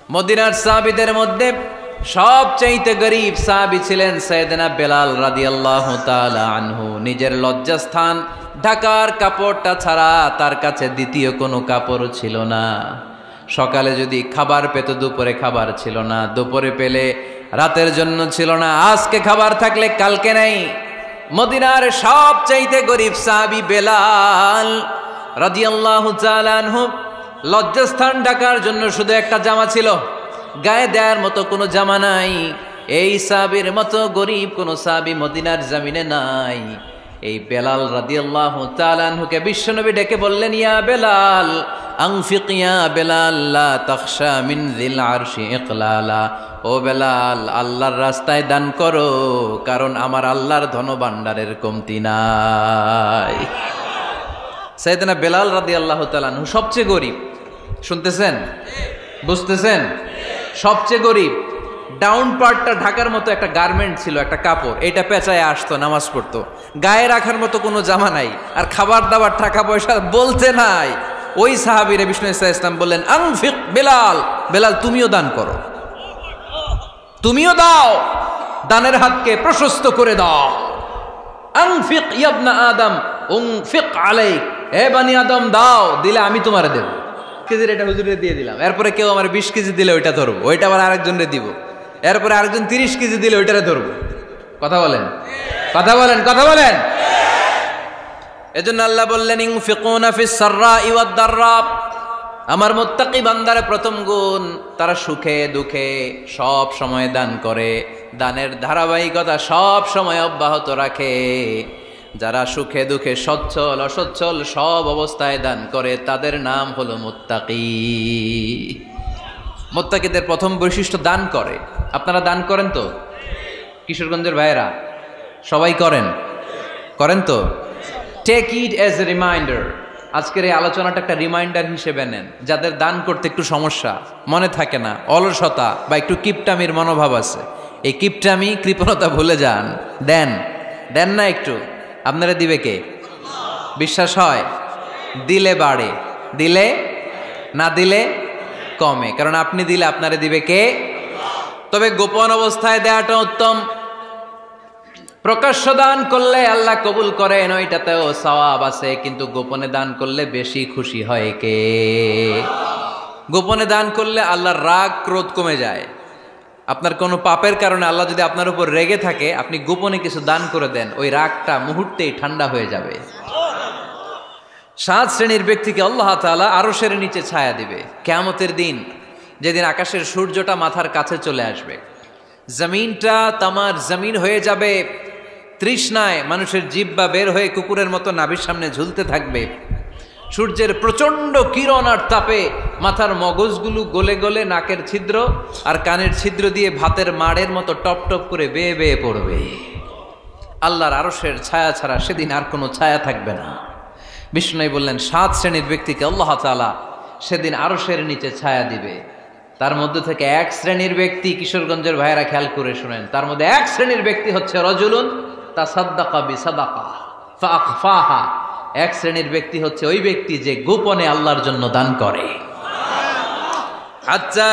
মদিনার সাহাবীদের মধ্যে সবচাইতে গরীব সাহাবী ছিলেন সাইয়েদনা বেলাল রাদিয়াল্লাহু তাআলা আনহু। নিজের লজ্জাস্থান ঢাকার কাপড়টা ছাড়া তার কাছে দ্বিতীয় কোনো কাপড় ছিল না। সকালে যদি খাবার পেত, দুপুরে খাবার ছিল না, দুপুরে পেলে রাতের জন্য ছিল না, আজকে খাবার থাকলে কালকে নাই। মদিনার সবচাইতে গরীব সাহাবী বেলাল রাদিয়াল্লাহু তাআলা আনহু, লজ্জাস্থান ঢাকার জন্য শুধু একটা জামা ছিল, গায়ে দেওয়ার মতো কোনো জামা নাই। এই সাহাবীর মতো গরীব কোনো সাহাবী মদিনার জমিনে নাই। এই বেলাল রাদিয়াল্লাহু তাআলা আনহুকে বিশ্বনবী ডেকে বললেন, ইয়া বেলাল আনফিক ইয়া বেলাল লা তাখশা মিন যিল আরশি ইকলালা। ও বেলাল, আল্লাহর রাস্তায় দান করো, কারণ আমার আল্লাহর ধনভাণ্ডারের কমতি নাই। সাইয়েদনা বেলাল রাদিয়াল্লাহু তাআলা আনহু সবচেয়ে গরীব। শুনতেছেন? বুঝতেছেন? সবচেয়ে গরীব। ডাউন পার্টটা ঢাকার মতো একটা গার্মেন্ট ছিল, একটা কাপড়, এটা পেঁচায় আসতো, নামাজ পড়তো। গায়ে রাখার মতো কোনো জামা নাই, আর খাবার দাবার টাকা পয়সা বলতে নাই। ওই সাহাবীরে বিষ্ণু ইসলাম বললেন, আনফিক বেলাল, বেলাল তুমিও দান করো, তুমিও দাও, দানের হাতকে প্রশস্ত করে দাও। আনফিক ইবনা আদম উনফিক আলাইক, হে বানি আদম দাও, দিলে আমি তোমারে দেব। কেজির এটা হুজুরে দিয়ে দিলাম, এরপরে কেউ আমার 20 কেজি দিলে ওইটা ধরবো, ওইটা আবার আরেকজনরে দিব, এরপরে আরেকজন 30 কেজি দিলে ওইটারে ধরবো। কথা বলেন, কথা বলেন, কথা বলেন। এজন্য আল্লাহ বললেন, ইনফিকুনা ফিস সাররাই ওয়াদ দাররা। আমার মুত্তাকি বান্দার প্রথম গুণ, তারা সুখে দুঃখে সব সময় দান করে, দানের ধারাবাহিকতা সব সময় অব্যাহত রাখে। যারা সুখে দুঃখে সচ্ছল অসচ্ছল সব অবস্থায় দান করে, তাদের নাম হলো মুত্তাকি। মুত্তাকিদের প্রথম বৈশিষ্ট্য দান করে। আপনারা দান করেন তো? কিশোরগঞ্জের ভাইয়েরা সবাই করেন? করেন তো? Take it as a reminder. আজকের এই আলোচনাটা একটা রিমাইন্ডার হিসেবে নেন। যাদের দান করতে একটু সমস্যা, মনে থাকে না, অলসতা বা একটু কিপটামির মনোভাব আছে, এই কিপটামি কৃপণতা ভুলে যান, দেন। দেন না একটু, আপনারা দিবে কে? বিশ্বাস হয়? দিলে বাড়ে, দিলে না দিলে কমে, কারণ আপনি দিলে আপনারে দিবে কে? তবে গোপন অবস্থায় দেওয়াটা উত্তম। প্রকাশ্য দান করলে আল্লাহ কবুল করেন, ওইটাতেও সওয়াব আছে, কিন্তু গোপনে দান করলে বেশি খুশি হয় কে? গোপনে দান করলে আল্লাহর রাগ ক্রোধ কমে যায়। আপনার কোনো পাপের কারণে আল্লাহ যদি আপনার উপর রেগে থাকে, আপনি গোপনে কিছু দান করে দেন, ওই রাগটা মুহূর্তেই ঠান্ডা হয়ে যাবে। 7 শ্রেণীর ব্যক্তিকে আল্লাহ তাআলা আরশের নিচে ছায়া দিবে কিয়ামতের দিন, যেদিন আকাশের সূর্যটা মাথার কাছে চলে আসবে, জমিনটা তামার জমিন হয়ে যাবে, তৃষ্ণায় মানুষের জিহ্বা বের হয়ে কুকুরের মতো নাভির সামনে ঝুলতে থাকবে। সূর্যের প্রচন্ড কিরণ আর তাপে মাথার মগজগুলো গলে গলে নাকের ছিদ্র আর কানের ছিদ্র দিয়ে ভাতের মাড়ের মতো টপ টপ করে বেয়ে বেয়ে পড়বে। আল্লাহর আরশের ছায়া ছাড়া সেদিন আর কোনো ছায়া থাকবে না। বিষ্ণু বললেন, 7 শ্রেণীর ব্যক্তিকে আল্লাহ তাআলা সেদিন আরশের নিচে ছায়া দিবে। তার মধ্যে থেকে 1 শ্রেণীর ব্যক্তি, কিশোরগঞ্জের ভাইয়েরা খেয়াল করে শুনেন, তার মধ্যে 1 শ্রেণীর ব্যক্তি হচ্ছে রাজুলুন তাসাদ্দাকা বিসাদাকা ফাআখফাহা। 1 শ্রেণীর ব্যক্তি হচ্ছে ওই ব্যক্তি যে গোপনে আল্লাহর জন্য দান করে। হাত্তা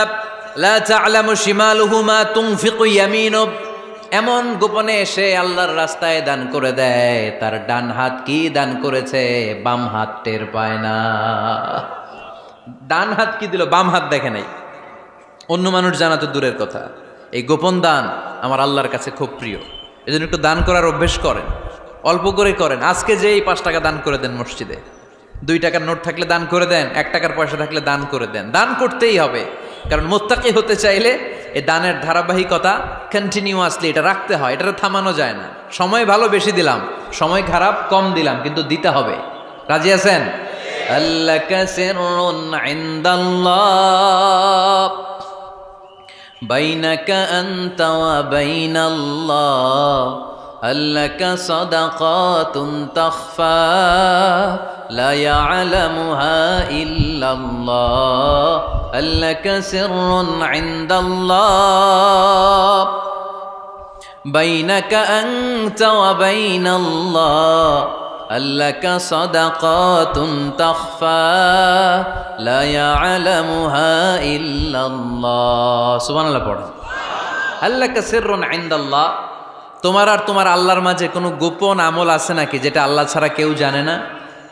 লা তা'লামু শিমালুহু মা তুনফিকু ইয়ামিনু, এমন গোপনে এসে আল্লাহর রাস্তায় দান করে দেয়, তার ডান হাত কি দান করেছে বাম হাত টের পায় না। ডান হাত কি দিল, বাম হাত দেখে নাই। অন্য মানুষ জানা তো দূরের কথা, এই গোপন দান আমার আল্লাহর কাছে খুব প্রিয়। এজন্য একটু দান করার অভ্যেস করেন, অল্প করে করেন। আজকে যেই 5 টাকা দান করে দেন মসজিদে, 2 টাকার নোট থাকলে দান করে দেন, 1 টাকার পয়সা থাকলে দান করে দেন। দান করতেই হবে, কারণ মুত্তাকি হতে চাইলে এই দানের ধারাবাহিকতা কন্টিনিউয়াসলি এটা রাখতে হয়, এটা থামানো যায় না। সময় ভালো বেশি দিলাম, সময় খারাপ কম দিলাম, কিন্তু দিতে হবে। রাজি আছেন? আল্লাকা সিররুন ইনদাল্লাহ বাইনাকা আনতা ওয়া বাইনাল্লাহ, আল্লাকা সাদাকাতুন তাখফা লা ইয়ালামুহা ইল্লাল্লাহ, আল্লাকা সিররুন ইনদাল্লাহ বাইনাকা আনতা ওয়া বাইনাল্লাহ, আল্লাকা সাদাকাতুন তাখফা লা ইয়ালামুহা ইল্লাল্লাহ। সুবহানাল্লাহ পড়েন। আল্লাকা সিররুন ইনদাল্লাহ, তোমার আর তোমার আল্লাহর মাঝে কোনো গোপন আমল আছে নাকি যেটা আল্লাহ ছাড়া কেউ জানে না?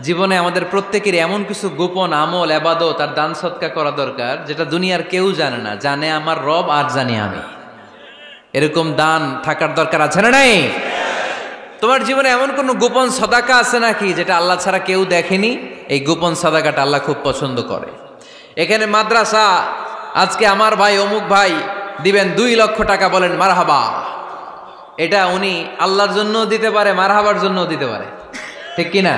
জীবনে আমাদের প্রত্যেকেরই এমন কিছু গোপন আমল, ইবাদত আর দান সদকা করা দরকার যেটা দুনিয়ার কেউ জানে না, জানে আমার রব আর জানি আমি। এরকম দান থাকার দরকার আছে না নাই? তোমার জীবনে এমন কোন গোপন সাদাকা আছে নাকি যেটা আল্লাহ ছাড়া কেউ দেখেনি? এই গোপন সাদাকাটা আল্লাহ খুব পছন্দ করে। এখানে মাদ্রাসা, আজকে আমার ভাই অমুক ভাই দিবেন 2 লক্ষ টাকা, বলেন মারহাবা। এটা উনি আল্লাহর জন্য দিতে পারে, মারহাবার জন্য দিতে পারে, ঠিক কিনা?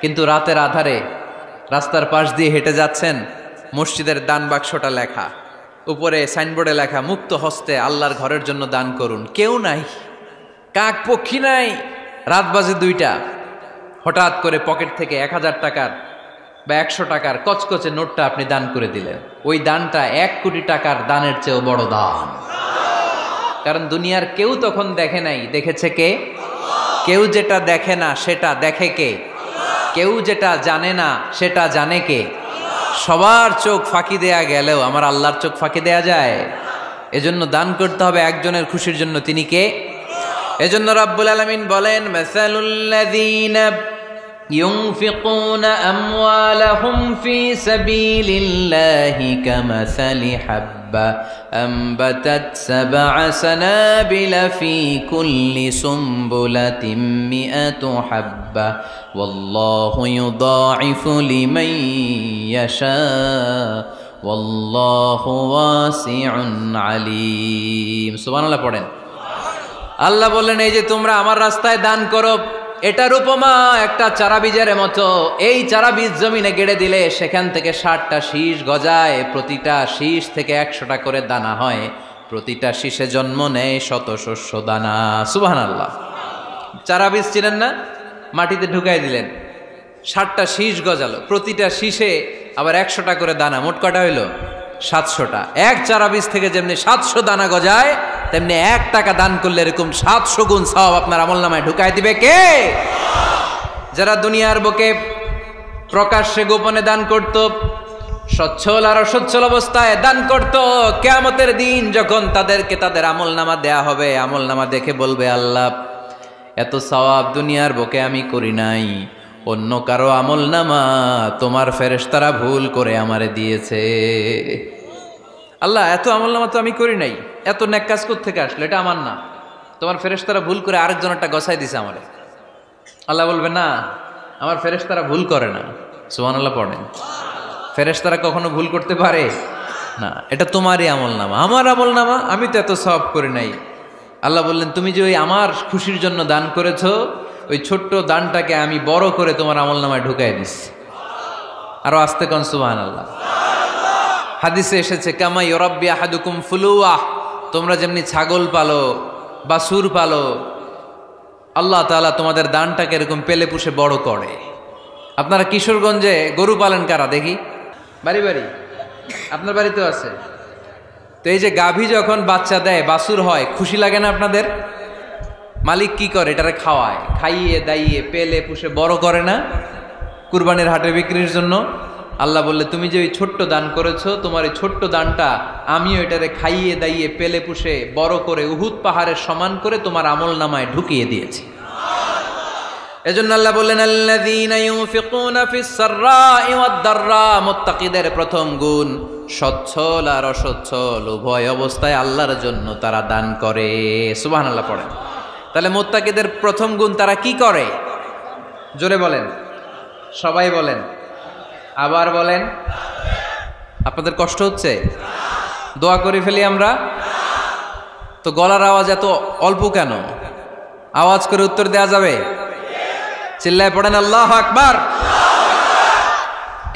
কিন্তু রাতের আধারে রাস্তার পাশ দিয়ে হেঁটে যাচ্ছেন, মসজিদের দান বাক্সটা লেখা, উপরে সাইনবোর্ডে লেখা মুক্ত হস্তে আল্লাহর ঘরের জন্য দান করুন। কেউ নাই, কাক পক্ষী নাই, রাত বাজে 2টা, হঠাৎ করে পকেট থেকে 1000 টাকার বা 100 টাকার কচকচে নোটটা আপনি দান করে দিলেন। ওই দানটা 1 কোটি টাকার দানের চেয়েও বড় দান। কারণ দুনিয়ার কেউ তখন দেখে নাই, দেখেছে কে? কেউ যেটা দেখে না সেটা দেখে কে? কেউ যেটা জানে না সেটা জানে কে? সবার চোখ ফাঁকি দেয়া গেলেও আমার আল্লাহর চোখ ফাঁকি দেয়া যায়? এজন্য দান করতে হবে একজনের খুশির জন্য, তিনি কে? এজন্য রাব্বুল আলামিন বলেন, মাসালুল্লাযীনা ইউনফিকুনা আমওয়ালাহুম ফি সাবিলিল্লাহি কামাসালি হাব্বা আনবাতাত সাবআ সানাবিলা ফি কুল্লি সুমবুলাতিন মিআতু হাব্বা ওয়াল্লাহু ইউদাঈফু লিমান ইয়াশা ওয়াল্লাহু ওয়াসিউন আলীম। সুবহানাল্লাহ পড়েন। আল্লাহ বললেন, এই যে তোমরা আমার রাস্তায় দান করো, এটার উপমা একটা চারা বীজের মতো। এই চারা বীজ জমিনে গেড়ে দিলে সেখান থেকে 60টা শীষ গজায়, প্রতিটা শীষ থেকে 100টা করে দানা হয়, প্রতিটা শীষে জন্ম নেয় শত শস্য দানা। সুবহানাল্লাহ। চারা বীজ ছিলেন না, মাটিতে ঢুকাই দিলেন, 60টা শীষ গজালো, প্রতিটা শীষে আবার 100টা করে দানা, মোট কটা হইল? 700টা। এক চারা বীজ থেকে যেমনি 700 দানা গজায়, তেমনি 1 টাকা দান করলে এরকম 700 গুণ সওয়াব আপনার আমলনামায় ঢুকাই দিবে কে? যারা দুনিয়ার বুকে প্রকাশ্যে গোপনে দান করত, সচ্ছল আর অসচ্ছল অবস্থায় দান করত, কিয়ামতের দিন যখন তাদেরকে তাদের আমলনামা দেয়া হবে, আমলনামা দেখে বলবে, আল্লাহ এত সওয়াব দুনিয়ার বুকে আমি করি নাই, অন্য কারো আমলনামা তোমার ফেরেশতারা ভুল করে আমারে দিয়েছে। আল্লাহ এত আমলনামা তো আমি করি নাই, এত নেক কাজ কোত্থেকে আসলো? এটা আমার না, তোমার ফেরেশতারা ভুল করে আরেকজনেরটা গছাই দিছে আমারে। আল্লাহ বলবে, না, আমার ফেরেশতারা ভুল করে না। সুবহানাল্লাহ পড়েন। ফেরেশতারা কখনো ভুল করতে পারে না, এটা তোমারই আমলনামা, আমার আমলনামা, আমি তো এত সওয়াব করি নাই। আল্লাহ বললেন, তুমি যে ওই আমার খুশির জন্য দান করেছো, ওই ছোট্ট দানটাকে আমি বড় করে তোমার আমলনামায় ঢুকাই দিচ্ছি। আরো আস্তে কোন সুবহানাল্লাহ। হাদিসে এসেছে, কামা ইউরাব্বি আহাদুকুম ফুলুয়াহ, তোমরা যেমনি ছাগল পালো, বাছুর পালো, আল্লাহ তাআলা তোমাদের দানটাকে এরকম পেলে পুষে বড় করে। আপনারা কিশোরগঞ্জে গরু পালেন কারা দেখি? বাড়ি বাড়ি, আপনার বাড়িতেও আছে তো। এই যে গাভী যখন বাচ্চা দেয়, বাছুর হয়, খুশি লাগে না আপনাদের? মালিক কি করে? এটারে খাওয়ায়, খাইয়ে দাইয়ে পেলে পুষে বড় করে না? কুরবানির হাটে বিক্রির জন্য। আল্লাহ বললে, তুমি যে ওই ছোট্ট দান করেছো, তোমার এই ছোট্ট দানটা আমিও এটারে খাইয়ে দাইয়ে পেলে পুষে বড় করে উহুদ পাহাড়ের সমান করে তোমার আমলনামায় ঢুকিয়ে দিয়েছি। এজন্য আল্লাহ বললেন, আল্লাযীনা ইউনফিকুনা ফিস সাররাই ওয়াদ দাররা, মুত্তাকিদের প্রথম গুণ সচ্ছল আর অসচ্ছল উভয় অবস্থায় আল্লাহর জন্য তারা দান করে। সুবহানাল্লাহ পড়েন। তাহলে মুত্তাকিদের প্রথম গুণ, তারা কি করে? জোরে বলেন, সবাই বলেন, আবার বলেন। আপনাদের কষ্ট হচ্ছে? দোয়া করে ফেলি আমরা তো। গলার আওয়াজ এত অল্প কেন? আওয়াজ করে উত্তর দেয়া যাবে? চিল্লায় পড়েন আল্লাহু আকবার।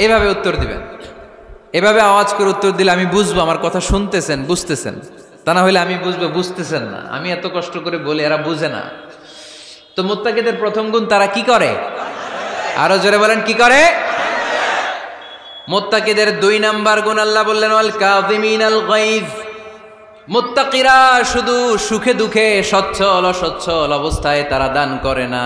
এভাবে উত্তর দিবেন, এভাবে আওয়াজ করে উত্তর দিলে আমি বুঝবো আমার কথা শুনতেছেন, বুঝতেছেন। তা না হলে আমি বুঝবো বুঝতেছেন না, আমি এত কষ্ট করে বলি এরা বুঝে না। তো মুত্তাকিদের প্রথম গুণ, তারা কি করে? আরো জোরে বলেন, কি করে? মুত্তাকিদের 2 নাম্বার গুণ আল্লাহ বললেন, ওয়াল কাযিমিনাল গায়জ। মুত্তাকিরা শুধু সুখে দুঃখে, সচ্ছল অসচ্ছল অবস্থায় তারা দান করে না,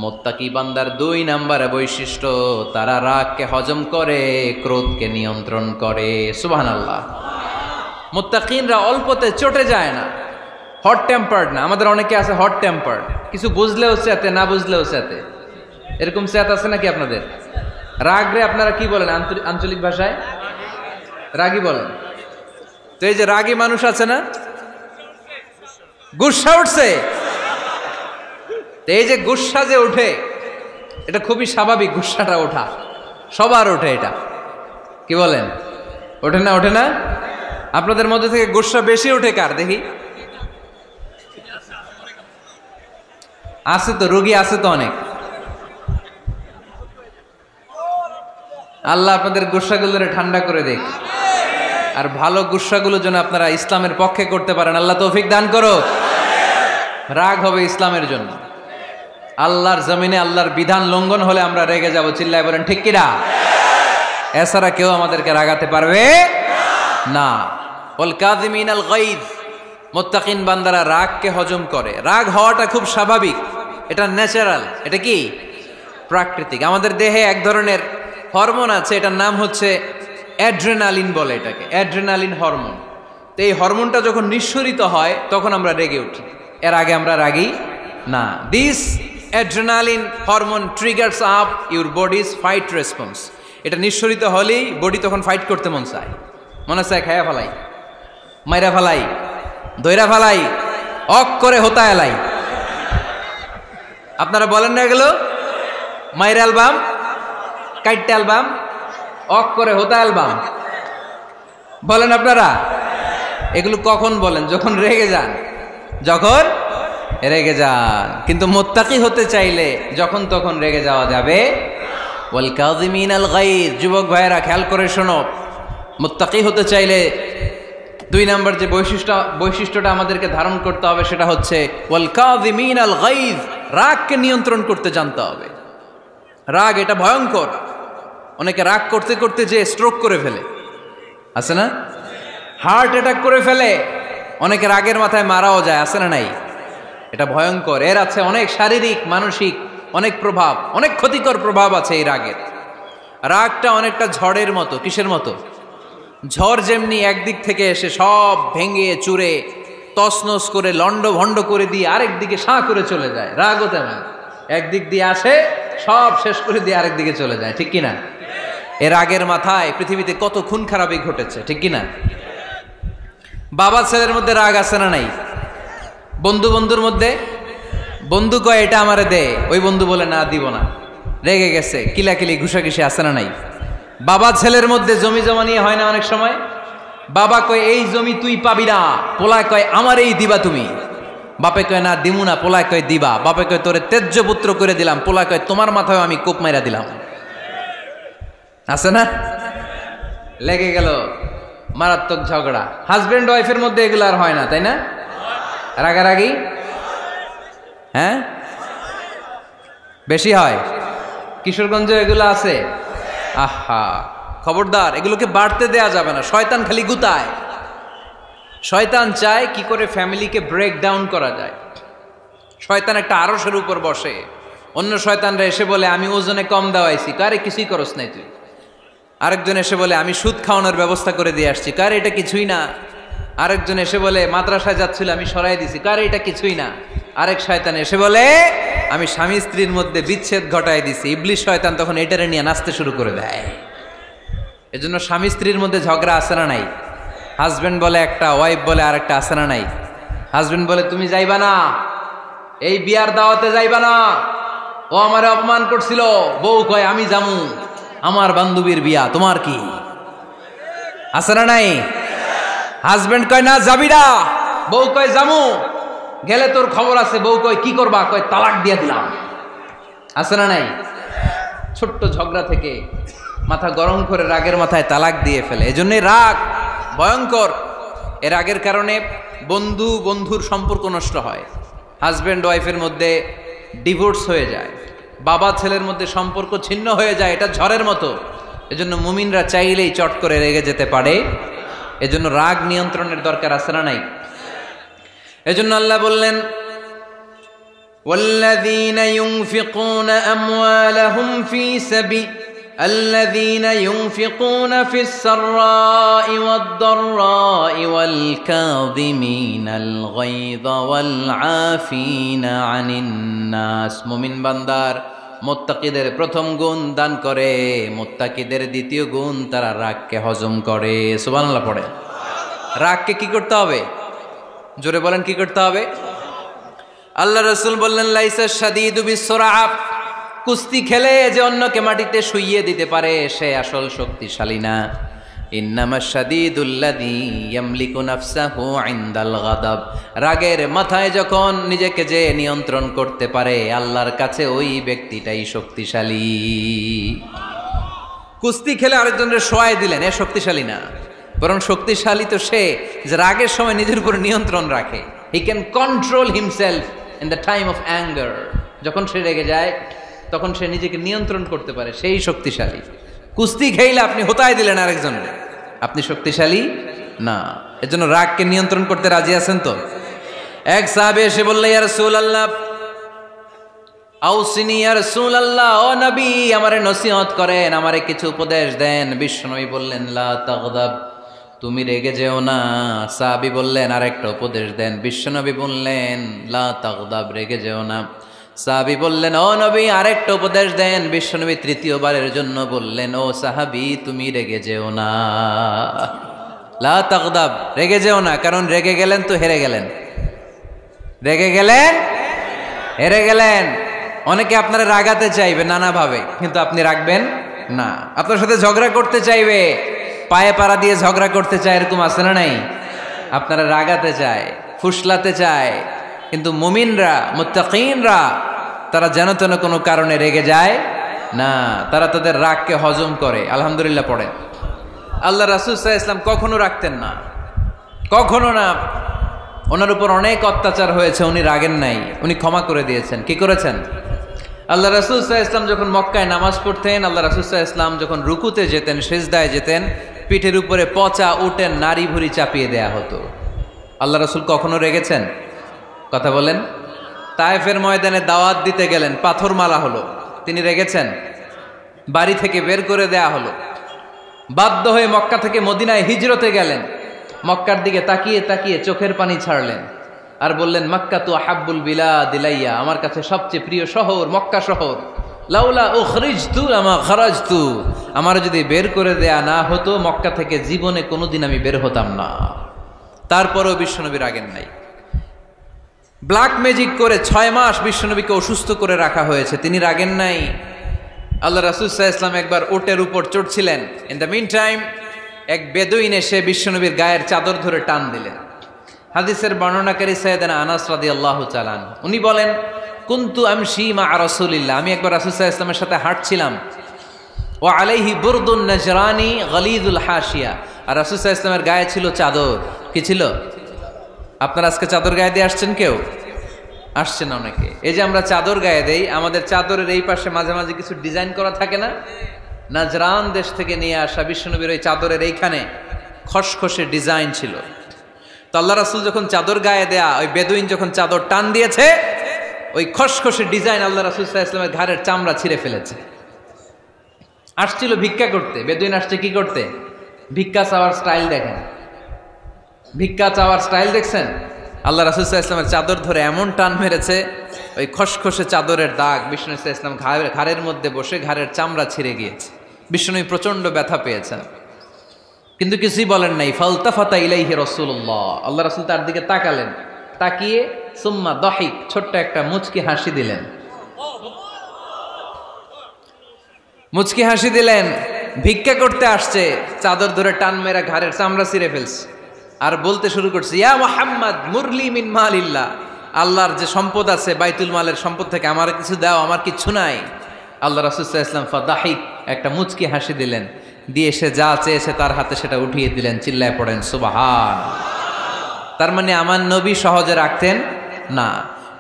মুত্তাকি বান্দার 2 নম্বরে বৈশিষ্ট্য, তারা রাগকে হজম করে, ক্রোধকে নিয়ন্ত্রণ করে। সুবহানাল্লাহ। মুত্তাকিনরা অল্পতে চটে যায় না, হট টেম্পার্ড না। আমাদের অনেকে আছে হট টেম্পার্ড, কিছু বুঝলেও চেতে, না বুঝলেও চেতে। এরকম চেত আছে নাকি আপনাদের? রাগরে আপনারা কি বলেন আঞ্চলিক ভাষায়? রাগী বলেন। তো এই যে রাগী মানুষ আছে না, গুসা উঠছে, এই যে গুসা যে ওঠে, এটা খুবই স্বাভাবিক। গুসাটা ওঠা সবার ওঠে, এটা কি বলেন? ওঠে না? ওঠে না? আপনাদের মধ্যে থেকে গুসা বেশি ওঠে কার দেখি? আছে তো, রোগী আছে তো অনেক। আল্লাহ আপনাদের গুসাগুলোরে ঠান্ডা করে দেখ, আর ভালো গুসাগুলো যেন আপনারা ইসলামের পক্ষে করতে পারেন। আল্লাহ তৌফিক দান করো। রাগ হবে ইসলামের জন্য। আল্লাহর জমিনে আল্লাহর বিধান লঙ্ঘন হলে আমরা রেগে যাব। চিল্লায় বলেন ঠিক কিনা? এছাড়া কেউ আমাদেরকে রাগাতে পারবে না। ওয়াল কাযিমিনাল গায়জ, মুত্তাকিন বান্দারা রাগকে হজম করে। রাগ হওয়াটা খুব স্বাভাবিক, এটা ন্যাচারাল, এটা কি প্রাকৃতিক। আমাদের দেহে এক ধরনের হরমোন আছে, এটার নাম হচ্ছে অ্যাড্রেনালিন বলে এটাকে, অ্যাড্রেনালিন হরমোন। তো এই হরমোনটা যখন নিঃসরিত হয় তখন আমরা রেগে উঠি, এর আগে আমরা রাগি না। This adrenaline hormone triggers up your bodies fight response. এটা নিঃসরিত হলেই বডি তখন ফাইট করতে মন চায়, মনে চায় খায়া ফেলাই, মাইরা ফেলাই, দইরা ফেলাই, অক করে হোতা এলাই। আপনারা বলেন না এগুলো? মাইরা অ্যালবাম, কাইটটা অ্যালবাম, অক করে হোতা অ্যালবাম বলেন আপনারা? এগুলো কখন বলেন? যখন রেগে যান, যখন রেগে যান। কিন্তু মুত্তাকি হতে চাইলে যখন তখন রেগে যাওয়া যাবে। ওয়াল কাযিমিনাল গায়জ, যুবক ভাইয়েরা খেয়াল করে শোনো, মুত্তাকি হতে চাইলে 2 নম্বর যে বৈশিষ্ট্যটা আমাদেরকে ধারণ করতে হবে সেটা হচ্ছে ওয়াল কাযিমিনাল গায়জ, রাগকে নিয়ন্ত্রণ করতে জানতে হবে। রাগ এটা ভয়ঙ্কর। অনেকে রাগ করতে করতে যে স্ট্রোক করে ফেলে, আছে না? হার্ট অ্যাটাক করে ফেলে। অনেকে রাগের মাথায় মারাও যায়, আছে না নাই? এটা ভয়ঙ্কর। এর আছে অনেক শারীরিক, মানসিক অনেক প্রভাব, অনেক ক্ষতিকর প্রভাব আছে এই রাগের। রাগটা অনেকটা ঝড়ের মতো। কিসের মতো? ঝড় যেমনি একদিক থেকে এসে সব ভেঙে চুরে তছনছ করে লন্ড ভন্ড করে দিয়ে আরেক দিকে সাঁ করে চলে যায়, রাগও তেমন একদিক দিয়ে আসে, সব শেষ করে দিয়ে আরেক দিকে চলে যায়, ঠিক কিনা? এর রাগের মাথায় পৃথিবীতে কত খুন খারাপি ঘটেছে, ঠিক কিনা? বাবা ছেলের মধ্যে রাগ আছে না নাই? বন্ধু বন্ধুর মধ্যে, বন্ধু কয় এটা আমারে দে, ওই বন্ধু বলে না দিব না, রেগে গেছে, কিলাকিলি ঘুষাঘুষি আছে না নাই? বাবা ছেলের মধ্যে জমি জমা নিয়ে হয় না অনেক সময়? বাবা কয় এই জমি তুই পাবি না, পোলায় কয় আমার এই দিবা তুমি। বাপে কয় না দিমু না, পোলায় কয় দিবা। বাপে কয় তোরে তেজ্য পুত্র করে দিলাম, পোলায় কয় তোমার মাথায় আমি কোপ মাইরা দিলাম। আছে না? লেগে গেল, মারাত্মক ঝগড়া। হাজবেন্ড ওয়াইফের মধ্যে এগুলো আর হয় না, তাই না? রাগারাগি হ্যাঁ বেশি হয়। কিশোরগঞ্জে এগুলো আছে। আহা, খবরদার, এগুলোকে বাড়তে দেয়া যাবে না। শয়তান খালি গুতায়। শয়তান চায় কি করে ফ্যামিলিকে ব্রেক ডাউন করা যায়। শয়তান একটা আরশের উপর বসে, অন্য শয়তানরা এসে বলে আমি ওজনে কম দেওয়াইছি, কারে কিছুই করস নাই তুই। আরেকজন এসে বলে আমি সুদ খাওয়ানোর ব্যবস্থা করে দিয়ে আসছি, কারে এটা কিছুই না। আরেকজন এসে বলে মাদ্রাসায় যাচ্ছিল আমি সরাই দিছি, কারে এটা কিছুই না। আরেক শয়তান এসে বলে আমি স্বামী স্ত্রীর মধ্যে বিচ্ছেদ ঘটাই দিছি। ইবলিশ শয়তান তখন এটারে নিয়ে নাচতে শুরু করে দেয়। এজন্য স্বামী স্ত্রীর মধ্যে ঝগড়া আছে না নাই? হাজবেন্ড বলে একটা, ওয়াইফ বলে আরেকটা, আছে না নাই? হাজবেন্ড বলে তুমি যাইবা না, এই বিয়ার দাওয়াতে যাইবা না, ও আমারে অপমান করছিল। বউ কয় আমি যামু, আমার বান্ধবীর বিয়া, তোমার কি? আছে না নাই? হাজবেন্ড কয় না যাবি না, বউ কয় যামু, গেলে তোর খবর আছে। বউ কয় কি করবা? কয় তালাক দিয়া দিলাম। আছে না নাই? ছোট্ট ঝগড়া থেকে মাথা গরম করে রাগের মাথায় তালাক দিয়ে ফেলে। এজন্যই রাগ ভয়ঙ্কর। এর রাগের কারণে বন্ধু বন্ধুর সম্পর্ক নষ্ট হয়, হাজব্যান্ড ওয়াইফের মধ্যে ডিভোর্স হয়ে যায়, বাবা ছেলের মধ্যে সম্পর্ক ছিন্ন হয়ে যায়। এটা ঝড়ের মতো। এজন্য মুমিনরা চাইলেই চট করে রেগে যেতে পারে। এজন্য রাগ নিয়ন্ত্রণের দরকার আছে না নাই? এজন্য আল্লাহ বললেন والذين ينفقون أموالهم في سبيل الذين ينفقون في السراء والضراء والكاظمين الغيظ والعافين عن الناس মুমিন বান্দার মুত্তাকিদের প্রথম গুণ দান করে, মুত্তাকিদের দ্বিতীয় গুণ তারা রাগকে হজম করে। সুবহানাল্লাহ পড়ে। রাগকে কি করতে হবে? জোরে বলেন, কি করতে হবে? আল্লাহ রাসূল বললেন, লাইসা শাদীদু বিসসুরআ, কুস্তি খেলে যে অন্যকে মাটিতে শুইয়ে দিতে পারে সে আসল শক্তিশালী না। ইন্নামাশ শাদীদুল্লাযী ইয়ামলিকু নাফসাহু ইনদাল গাদাব, রাগের মাথায় যখন নিজেকে যে নিয়ন্ত্রণ করতে পারে আল্লাহর কাছে ওই ব্যক্তিটাই শক্তিশালী। কুস্তি খেলে আরেকজনের শোয়ায় দিলেন, এ শক্তিশালী না, বরং শক্তিশালী তো সে যে রাগের সময় নিজের উপর নিয়ন্ত্রণ রাখে। He can control himself in the time of anger, যখন সে রেগে যায় তখন সে নিজেকে নিয়ন্ত্রণ করতে পারে, সেই শক্তিশালী। কুস্তি খেইলে আপনি হোতায় দিলেন আরেকজনকে, আপনি শক্তিশালী না। এজন্য রাগকে নিয়ন্ত্রণ করতে রাজি আছেন তো? এক সাহাবী এসে বলল, ইয়া রাসূলুল্লাহ আউসিনি, ইয়া রাসূলুল্লাহ, ও নবী আমারে নসিহত করেন, আমারে কিছু উপদেশ দেন। বিশ্বনবী বললেন, লা তাগদাব, তুমি রেগে যেও না। সাহাবী বললেন, আরেকটা উপদেশ দেন। বিশ্বনবী বললেন, লা তাগদাব, রেগে যেও না। সাহাবী বললেন, ও নবী আরেকটা উপদেশ দেন। বিশ্বনবী তৃতীয়বারের জন্য বললেন, ও সাহাবী তুমি রেগে যেও না, লা তাগদাব, রেগে যেও না। কারণ রেগে গেলেন তো হেরে গেলেন, রেগে গেলেন হেরে গেলেন। অনেকে আপনারা রাগাতে চাইবে নানাভাবে, কিন্তু আপনি রাখবেন না। আপনার সাথে ঝগড়া করতে চাইবে, পায়ে পাড়া দিয়ে ঝগড়া করতে চায়, এরকম আছে না নাই? আপনারা রাগাতে চায়, ফুসলাতে চায়, কিন্তু মুমিনরা, মুত্তাকিনরা তারা যেন তেন কোনো কারণে রেগে যায় না, তারা তাদের রাগকে হজম করে। আলহামদুলিল্লাহ পড়ে। আল্লাহ রাসূল সাল্লাল্লাহু আলাইহি ওয়াসাল্লাম কখনো রাখতেন না, কখনো না। ওনার উপর অনেক অত্যাচার হয়েছে, উনি রাগেন নাই, উনি ক্ষমা করে দিয়েছেন। কি করেছেন? আল্লাহ রাসূল সাল্লাল্লাহু আলাইহি ওয়াসাল্লাম যখন মক্কায় নামাজ পড়তেন, আল্লাহ রাসূল সাল্লাল্লাহু আলাইহি ওয়াসাল্লাম যখন রুকুতে যেতেন, সিজদায় যেতেন, পিঠের উপরে পচা উটের নাড়ি ভুঁড়ি চাপিয়ে দেয়া হতো। আল্লাহ রাসূল কখনো রেগেছেন? কথা বলেন। তায়েফের ময়দানে দাওয়াত দিতে গেলেন, পাথর মারা হলো, তিনি রেগেছেন? বাড়ি থেকে বের করে দেয়া হলো, বাধ্য হয়ে মক্কা থেকে মদিনায় হিজরতে গেলেন। মক্কার দিকে তাকিয়ে তাকিয়ে চোখের পানি ছাড়লেন আর বললেন, মক্কা তু আহাব্বুল বিলাদ ইলাইয়া, আমার কাছে সবচেয়ে প্রিয় শহর মক্কা শহর। লাউলা উখরিজতু লামা খারাজতু, আমার যদি বের করে দেয়া না হতো মক্কা থেকে জীবনে কোনোদিন আমি বের হতাম না। তারপরেও বিশ্বনবী রাগেন নাই। ব্ল্যাক ম্যাজিক করে 6 মাস বিশ্বনবীকে অসুস্থ করে রাখা হয়েছে, তিনি রাগেন নাই। আল্লাহ রাসূল সাল্লাল্লাহু আলাইহি ওয়াসাল্লাম একবার উটের উপর চড়ছিলেন। ইন দ্য মিন টাইম এক বেদুইন এসে বিশ্বনবীর গায়ের চাদর ধরে টান দিলেন। হাদিসের বর্ণনাকারী সাইয়েদনা আনাস রাদিয়াল্লাহু তাআলা আনহু, উনি বলেন, কুনতু আমশি মা রাসূলিল্লাহ, আমি একবার রাসূল সাল্লাল্লাহু আলাইহি ওয়াসাল্লামের সাথে হাঁটছিলাম। ওয়া আলাইহি বুরদুন নাজরানি গলিযুল হাশিয়া, আর রাসূল সাল্লাল্লাহু আলাইহি ওয়াসাল্লামের গায়ে ছিল চাদর। কি ছিল? আপনারা আজকে চাদর গায়ে দিয়ে আসছেন? কেউ আসছেন? অনেকে। এই যে আমরা চাদর গায়ে দেই, আমাদের চাদরের এই পাশে মাঝে মাঝে কিছু ডিজাইন করা থাকে না? নাজরান দেশ থেকে নিয়ে আসা বিশ্বনবীর ওই চাদরের এইখানে খসখসে ডিজাইন ছিল। তো আল্লাহ রাসূল যখন চাদর গায়ে দেয়া, ওই বেদুইন যখন চাদর টান দিয়েছে, ওই খসখসে ডিজাইন আল্লাহ রাসূল সাল্লাল্লাহু আলাইহি ওয়াসাল্লামের ঘাড়ের চামড়া ছিঁড়ে ফেলেছে। আসছিল ভিক্ষা করতে। বেদুইন আসছে কি করতে? ভিক্ষা চাওয়ার স্টাইল দেখেন, ভিক্ষা চাওয়ার স্টাইল দেখছেন? আল্লাহ রাসূল সাল্লাল্লাহু আলাইহি ওয়াসাল্লামের চাদর ধরে এমন টান মেরেছে, ওই খসখসে চাদরের দাগ বিষ্ণু সাল্লাল্লাহু আলাইহি ওয়াসাল্লাম ঘাড়ের মধ্যে বসে ঘাড়ের চামড়া ছিঁড়ে গিয়েছে। বিষ্ণু প্রচন্ড ব্যথা পেয়েছেন, কিন্তু কিছুই বলেন নাই। ফালতাফাতা ইলাইহি রাসূলুল্লাহ, আল্লাহ রাসূল তার দিকে তাকালেন, তাকিয়ে সুম্মা দাহিক, ছোট্ট একটা মুচকি হাসি দিলেন। মুচকি হাসি দিলেন। ভিক্ষা করতে আসছে, চাদর ধরে টান মেরা ঘাড়ের চামড়া ছিঁড়ে ফেলছে, আর বলতে শুরু করছে, ইয়া মুহাম্মদ মুরলি মিন মালিল্লাহ, আল্লাহর যে সম্পদ আছে বাইতুল মালের সম্পদ থেকে আমার কিছু দাও, আমার কিচ্ছু নাই। আল্লাহ রাসূল সাল্লাল্লাহু আলাইহি ওয়াসাল্লাম ফাদাহিক, একটা মুচকি হাসি দিলেন, দিয়ে সে যা চেয়েছে তার হাতে সেটা উঠিয়ে দিলেন। চিল্লায় পড়েন সুবহান। তার মানে আমার নবী সহজে রাখতেন না।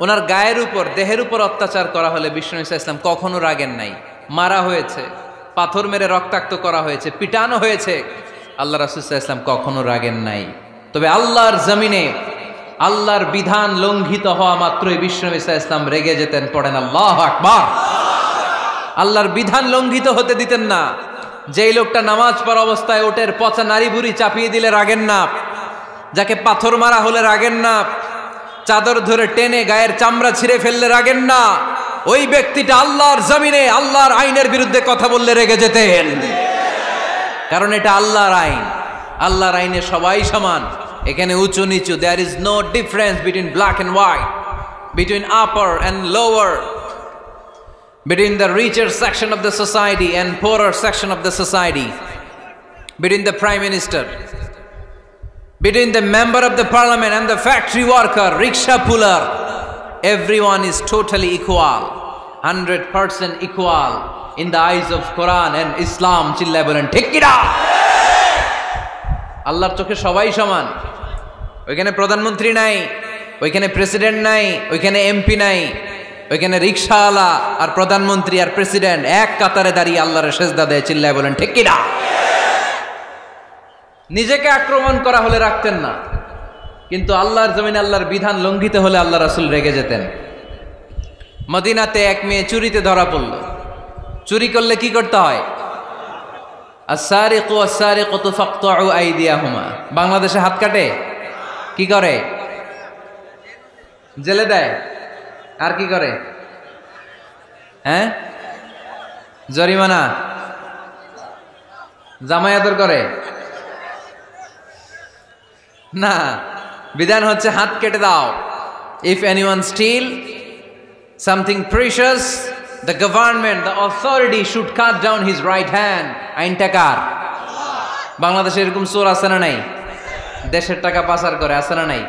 ওনার গায়ের উপর, দেহের উপর অত্যাচার করা হলে বিষ্ণু সাল্লাল্লাহু আলাইহি ওয়াসাল্লাম কখনো রাগেন নাই। মারা হয়েছে, পাথর মেরে রক্তাক্ত করা হয়েছে, পিটানো হয়েছে, আল্লাহ রাসূল সাল্লাল্লাহু আলাইহি ওয়াসাল্লাম কখনো রাগেন নাই। তবে আল্লাহর জমিনে আল্লাহর বিধান লঙ্ঘিত হওয়া মাত্রই বিশ্বনবী সাল্লাল্লাহু আলাইহি ওয়াসাল্লাম রেগে যেতেন। পড়েন আল্লাহু আকবার। আল্লাহর বিধান লঙ্ঘিত হতে দিতেন না। যেই লোকটা নামাজ পড়া অবস্থায় ওটের পচা নারী বুড়ি চাপিয়ে দিলে রাগেন না, যাকে পাথর মারা হলে রাগেন না, চাদর ধরে টেনে গায়ের চামড়া ছিঁড়ে ফেললে রাগেন না, ওই ব্যক্তিটা আল্লাহর জমিনে আল্লাহর আইনের বিরুদ্ধে কথা বললে রেগে যেতেন। কারণ এটা আল্লাহর আইন। আল্লাহর আইনে সবাই সমান, এখানে উঁচু নিচু, there is no difference between black and white, between upper and lower, between the richer section of the society and poorer section of the society, between the prime minister, between the member of the parliament and the factory worker, rickshaw puller. Everyone is totally equal, 100% equal in the eyes of Quran and Islam. চিল্লায় বলেন ঠিক কি না? আল্লাহর চোখে সবাই সমান। ওইখানে প্রধানমন্ত্রী নাই, ওইখানে প্রেসিডেন্ট নাই, ওইখানে এমপি নাই, ওইখানে রিকশাওয়ালা আর প্রধানমন্ত্রী আর প্রেসিডেন্ট এক কাতারে দাঁড়িয়ে আল্লাহর সেজদা দেয়। চিল্লায় বলেন ঠিক কি না? নিজেকে আক্রমণ করা হলে রাখতেন না, কিন্তু আল্লাহর জমিনে আল্লাহর বিধান লঙ্ঘিত হলে আল্লাহ রাসূল রেগে যেতেন। মদিনাতে এক মেয়ে চুরিতে ধরা পড়ল। চুরি করলে কি করতে হয়? আস-সারিকু ওয়াস-সারিকাতু ফাকতাউ আইদিয়াহুমা। বাংলাদেশে হাত কাটে, কি করে? জেলে দেয়। আর কি করে? হ্যাঁ, জরিমানা, জামাই আদর করে না। বিধান হচ্ছে হাত কেটে দাও। If anyone steal something precious, the government, the authority should cut down his right hand. আইনটা কার? বাংলাদেশে এরকম চোর আছে না নাই? দেশের টাকা পাচার করে, আছে না নাই?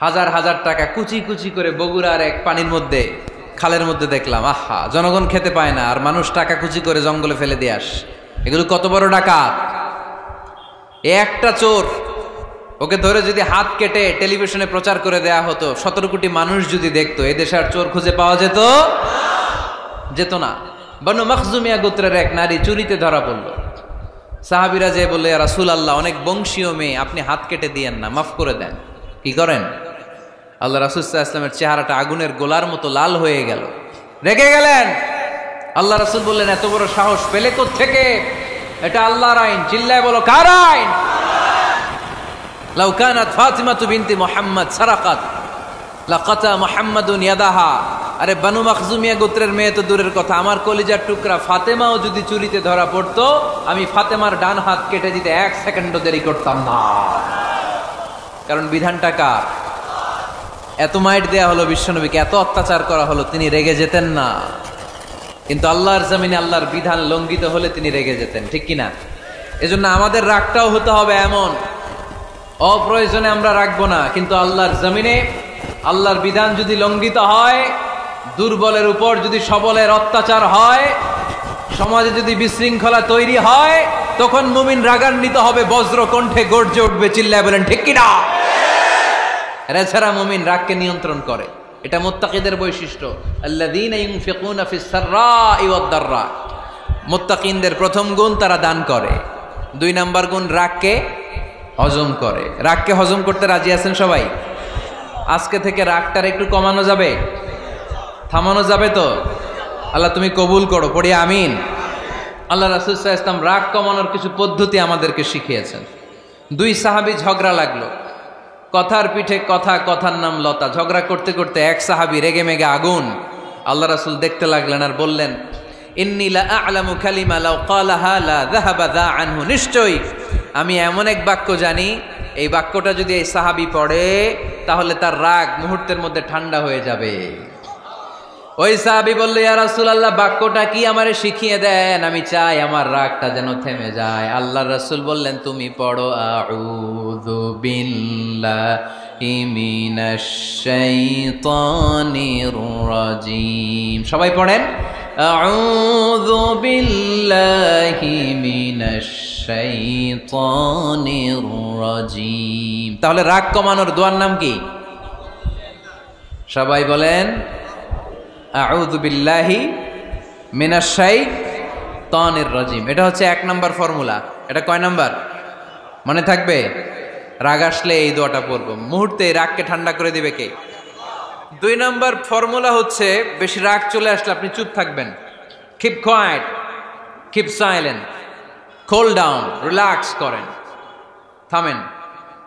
হাজার হাজার টাকা কুচি কুচি করে বগুড়ার এক পানির মধ্যে, খালের মধ্যে দেখলাম। আহা, জনগণ খেতে পায় না আর মানুষ টাকা কুচি করে জঙ্গলে ফেলে দিয়ে আস। এগুলো কত বড় ডাকাত! একটা চোর, ওকে ধরে যদি হাত কেটে টেলিভিশনে প্রচার করে দেয়া হতো, 17 কোটি মানুষ যদি দেখতো, এই দেশে আর চোর খুঁজে পাওয়া যেত না। বনু মখজুমিয়া গোত্রের এক নারী চুরিতে ধরা পড়ল। সাহাবীরা যে বলল, ইয়া রাসূলুল্লাহ, অনেক বংশীয় মেয়ে, আপনি হাত কেটে দিয়েন না, মাফ করে দেন। কি করেন? আল্লাহ রাসূল সাল্লাল্লাহু আলাইহি ওয়াসাল্লামের চেহারাটা আগুনের গোলার মতো লাল হয়ে গেল, রেগে গেলেন। আল্লাহ রাসূল বললেন, এত বড় সাহস পেলে কোত্থেকে? এটা আল্লাহর আইন। চিল্লায় বলো, কার আইন? লাউ কানাত ফাতিমাতু বিনতি মুহাম্মদ সারাকাত লাকাতা মুহাম্মাদুন ইয়াদাহা। আরে বনু মখজুমিয়া গোত্রের মেয়ে তো দূরের কথা, আমার কলিজার টুকরা ফাতেমাও যদি চুরিতে ধরা পড়তো, আমি ফাতেমার ডান হাত কেটে দিতে 1 সেকেন্ডও দেরি করতাম না। কারণ বিধানটা কার? এত মাইট দেয়া হলো বিশ্বনবীকে, এত অত্যাচার করা হলো, তিনি রেগে যেতেন না। কিন্তু আল্লাহর জমিনে আল্লাহর বিধান লঙ্ঘিত হলে তিনি রেগে যেতেন, ঠিক কিনা? এজন্য আমাদের রাগটাও হতে হবে এমন, অপ্রয়োজনে আমরা রাখবো না, কিন্তু আল্লাহর জমিনে আল্লাহর বিধান যদি লঙ্ঘিত হয়, দুর্বলের উপর যদি সবলের অত্যাচার হয়, সমাজে যদি বিশৃঙ্খলা তৈরি হয়, তখন মুমিন রাগান্বিত হবে, বজ্র কণ্ঠে গর্জে উঠবে। চিল্লায় বলেন ঠিক কিনা? এছাড়া মুমিন রাগকে নিয়ন্ত্রণ করে, এটা মুত্তাকিদের বৈশিষ্ট্য। আল্লাযীনা ইউনফিকুনা ফিস সাররাই ওয়াদ দাররা। মুত্তাকিনদের প্রথম গুণ, তারা দান করে। 2 নাম্বার গুণ, রাগকে হজম করে। রাগকে হজম করতে রাজি আছেন সবাই? আজকে থেকে রাগটার একটু কমানো যাবে, থামানো যাবে তো? আল্লাহ তুমি কবুল করো, পড়ি আমিন। আল্লাহ রাসূল সাল্লাল্লাহু আলাইহি ওয়াসাল্লাম রাগ কমানোর কিছু পদ্ধতি আমাদেরকে শিখিয়েছেন। 2 সাহাবী ঝগড়া লাগলো, কথার পিঠে কথা, কথার নাম লতা। ঝগড়া করতে করতে এক সাহাবী রেগে মেগে আগুন। আল্লাহ রাসূল দেখতে লাগলেন আর বললেন, ইন্নী লা আ'লামু কালিমা লাউ ক্বালাহা লা যাহাবা যা আনহু। নিশ্চয়ই আমি এমন এক বাক্য জানি, এই বাক্যটা যদি এই সাহাবী পড়ে, তাহলে তার রাগ মুহূর্তের মধ্যে ঠান্ডা হয়ে যাবে। ওই সাহাবী বলল, ইয়া রাসূলুল্লাহ, বাক্যটা কি আমারে শিখিয়ে দেন, আমি চাই আমার রাগটা যেন থেমে যায়। আল্লাহর রাসূল বললেন, তুমি পড়ো, আউযু বিল্লাহি মিনাশ শাইতানির রাজীম। সবাই পড়েন, আউযু বিল্লাহি মিনাশ শাইতানির রাজীম। তাহলে রাগ কমানোর দোয়ার নাম কি? সবাই বলেন, আউযু বিল্লাহি মিনাশ শাইতানির রাজীম। এটা হচ্ছে 1 নাম্বার ফর্মুলা। এটা কয় নাম্বার? মনে থাকবে? রাগ আসলে এই দোয়াটা পড়বো, মুহূর্তে রাগকে ঠান্ডা করে দিবে কে? 2 নম্বর ফর্মুলা হচ্ছে, বেশি রাগ চলে আসলে আপনি চুপ থাকবেন। Keep quiet, keep silent, cool down, relax করেন, থামেন।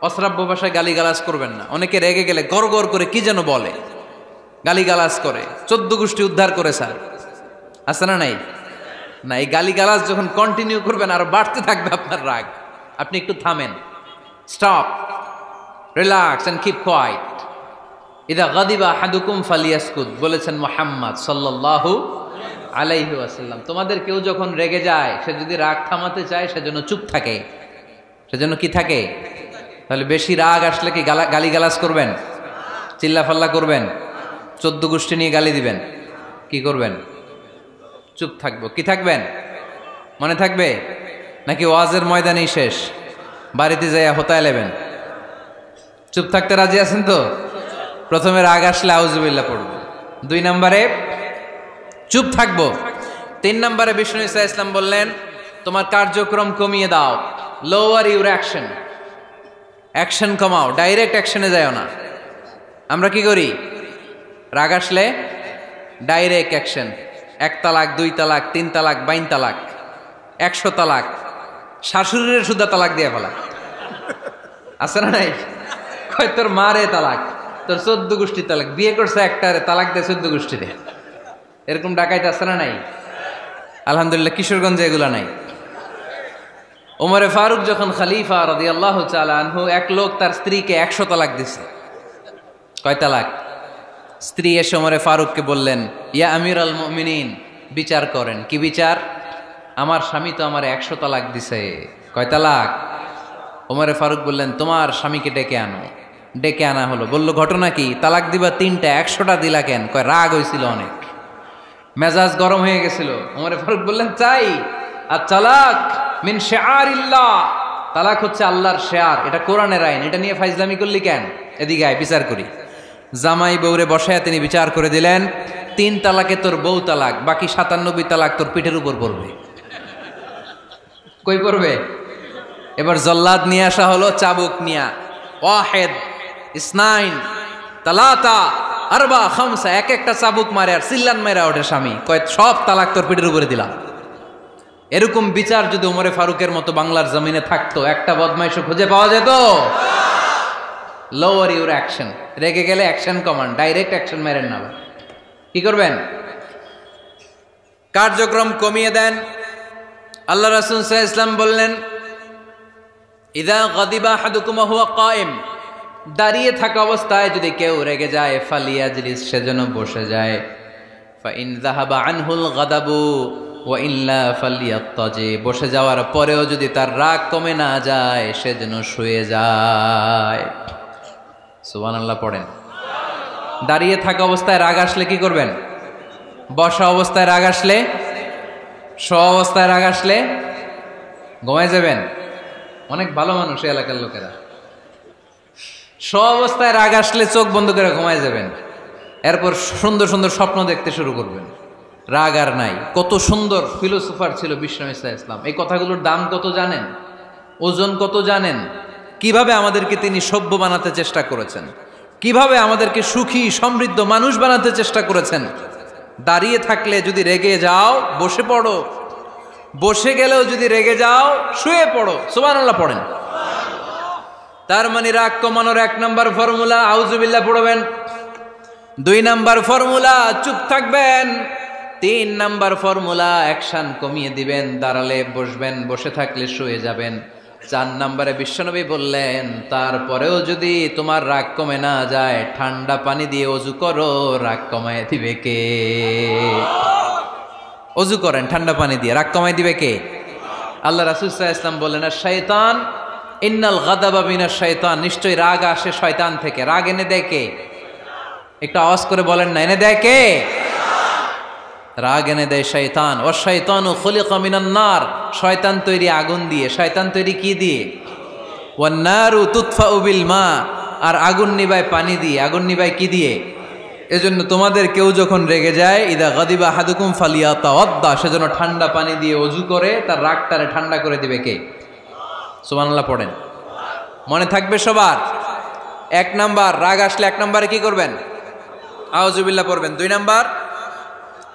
অশ্রাব্য ভাষায় গালিগালাজ করবেন না। অনেকে রেগে গেলে গড় গড় করে কি যেন বলে, গালিগালাজ করে, 14 গোষ্ঠী উদ্ধার করে স্যার, আছে না নাই? না, এই গালিগালাজ যখন কন্টিনিউ করবেন আরো বাড়তে থাকবে আপনার রাগ। আপনি একটু থামেন, stop, relax and keep quiet. ইদা গাদিবা আহাদুকুম ফালিয়াসকুত বলেছেন মুহাম্মদ সাল্লাল্লাহু আলাইহি ওয়াসাল্লাম। তোমাদের কেউ যখন রেগে যায়, সে যদি রাগ থামাতে চায় সেজন্য চুপ থাকে, সেজন্য কি থাকে? তাহলে বেশি রাগ আসলে কি গালিগালাজ করবেন, চিল্লাফাল্লা করবেন, 14 গোষ্ঠী নিয়ে গালি দিবেন, কি করবেন? চুপ থাকবো। কি থাকবেন? মনে থাকবে নাকি ওয়াজের ময়দানেই শেষ, বাড়িতে যাইয়া হোতায় লেবেন? চুপ থাকতে রাজি আছেন তো? প্রথমে রাগ আসলে আউযুবিল্লাহ পড়ব, 2 নম্বরে চুপ থাকবো, 3 নম্বরে বিষ্ণু ঈসা ইসলাম বললেন তোমার কার্যক্রম কমিয়ে দাও, লোয়ার ইউর অ্যাকশন, অ্যাকশন কমাও, ডাইরেক্ট অ্যাকশনে যাও না। আমরা কি করি? রাগ আসলে ডাইরেক্ট অ্যাকশন, 1 তালাক, 2 তালাক, 3 তালাক, 22 তালাক, 100 তালাক, শাশুড়ির সুদ্ধা তালাক দিয়ে ফেলা, আছে না নাই? কয় তোর মারে তালাক, তোর 14 গোষ্ঠী তালাক, বিয়ে করছে একটারে তালাক দেয় 14 গোষ্ঠীতে, এরকম ডাকাইতে আছে না নাই? আলহামদুলিল্লাহ কিশোরগঞ্জে এগুলা নাই। ওমরে ফারুক যখন খলিফা রাদিয়াল্লাহু তাআলা আনহু, এক লোক তার স্ত্রীকে 100 তালাক দিছে। কয় তালাক? স্ত্রী এসে ওমরে ফারুককে বললেন, ইয়া আমিরুল মুমিনিন, বিচার করেন। কি বিচার? আমার স্বামী তো আমার 100 তালাক দিছে। কয় তালাক? ওমরে ফারুক বললেন, তোমার স্বামীকে ডেকে আনো। ডেকে আনা হলো। বলল, ঘটনা কি? তালাক দিবা 3টা, 100টা দিলা কেন? কয় রাগ হয়েছিল অনেক, মেজাজ গরম হয়ে গেছিল। ওমরে ফারুক বললেন, চাই আর তালাক মিন শিআরিল্লাহ, তালাক হচ্ছে আল্লাহর শেয়ার, এটা কোরআনের আইন, এটা নিয়ে ফাইজলামি করলি কেন? এদিকে আয়, বিচার করি। জামাই বউরে বসায় তিনি বিচার করে দিলেন, 3 তালাকে তোর বউ তালাক, বাকি 97 তালাক তোর পিঠের উপর পড়বে। কই পড়বে? এবার জল্লাদ নিয়ে আসা হলো, চাবুক নিয়া, ওয়াহেদ, ইসনাইন, তালাতা, আরবা, খামসা, এক একটা চাবুক মারে আর চিল্লান মেরা ওঠে স্বামী, কয় সব তালাক তোর পিঠের উপরে দিলাম। এরকম বিচার যদি ওমরে ফারুকের মতো বাংলার জমিনে থাকতো, একটা বদমাইশও খুঁজে পাওয়া যেত? লোয়ার ইউর অ্যাকশন, রেগে গেলে অ্যাকশন কমান, ডাইরেক্ট অ্যাকশন মেরেন না। কি করবেন? কার্যক্রম কমিয়ে দেন। আল্লাহ রাসূল সাল্লাল্লাহু আলাইহি ওয়াসাল্লাম বললেন, ইযা গাদিবা আহাদুকুম ওয়া হুয়া কায়েম, দাঁড়িয়ে থাকা অবস্থায় যদি কেউ রেগে যায়, ফালিয়াজলিস, সেজন্য বসে যায়। ফাইন যাহাবা আনহুল গাদাবু ওয়া ইল্লা ফালিয়াত্তাজি, বসে যাওয়ার পরেও যদি তার রাগ কমে না যায়, সেজন্য শুয়ে যায়। সুবহানাল্লাহ পড়েন। দাঁড়িয়ে থাকা অবস্থায় রাগ আসলে কি করবেন? বসা অবস্থায় রাগ আসলে, শোয়া অবস্থায় রাগ আসলে ঘুমায় যাবেন। অনেক ভালো মানুষ এই এলাকার লোকেরা, শোয়া অবস্থায় রাগ আসলে চোখ বন্ধ করে ঘুমায় যাবেন, এরপর সুন্দর সুন্দর স্বপ্ন দেখতে শুরু করবেন। রাগ আর নাই। কত সুন্দর ফিলোসোফার ছিল বিষ্ণু ঈসা ইসলাম। এই কথাগুলোর দাম কত জানেন? ওজন কত জানেন? কিভাবে আমাদেরকে তিনি সভ্য বানাতে চেষ্টা করেছেন, কিভাবে আমাদেরকে সুখী সমৃদ্ধ মানুষ বানাতে চেষ্টা করেছেন। দাঁড়িয়ে থাকলে যদি রেগে যাও, বসে পড়ো, বসে গেলেও যদি রেগে যাও, শুয়ে পড়ো। সুবহানাল্লাহ পড়েন। তার মানে রাগ কমানোর 1 নম্বর ফর্মুলা আউযুবিল্লাহ পড়বেন, 2 নম্বর ফর্মুলা চুপ থাকবেন, 3 নম্বর ফর্মুলা অ্যাকশন কমিয়ে দিবেন, দাঁড়ালে বসবেন, বসে থাকলে শুয়ে যাবেন। 4 নম্বরে বিশ্বনবী বললেন, তারপরেও যদি তোমার রাগ কমে না যায়, ঠান্ডা পানি দিয়ে ওযু করো, রাগ কমায় দিবে কে? ওযু করেন ঠান্ডা পানি দিয়ে, রাগ কমায় দিবে কে? আল্লাহ রাসূল সাল্লাল্লাহু আলাইহি ওয়াসাল্লাম বললেন, আর শয়তান, ইন্নাল গাদাবা মিনাশ শয়তান, নিশ্চয়ই রাগ আসে শয়তান থেকে। রাগ এনে দেয় কে? একটু আওয়াজ করে বলেন না, এনে দেয় কে? রাগ এনে দেয় শয়তান। ও শয়তানু খুলিকা মিনান নার, শয়তান তৈরি আগুন দিয়ে। শয়তান তৈরি কি দিয়ে? ওয়ান নারু তুতফাউ বিল মা, আর আগুন নিবায় পানি দিয়ে। আগুন নিবায় কি দিয়ে? এজন্য তোমাদের কেউ যখন রেগে যায়, ইদা গাদিবা আহাদুকুম ফালিয়াতাওয়াদ্দা, সেজন্য ঠান্ডা পানি দিয়ে ওযু করে তার রাগটারে ঠান্ডা করে দিবে কে? সুবহানাল্লাহ পড়েন। মনে থাকবে সবার? 1 নাম্বার, রাগ আসলে 1 নম্বরে কি করবেন? আউযুবিল্লাহ পড়বেন। 2 নাম্বার,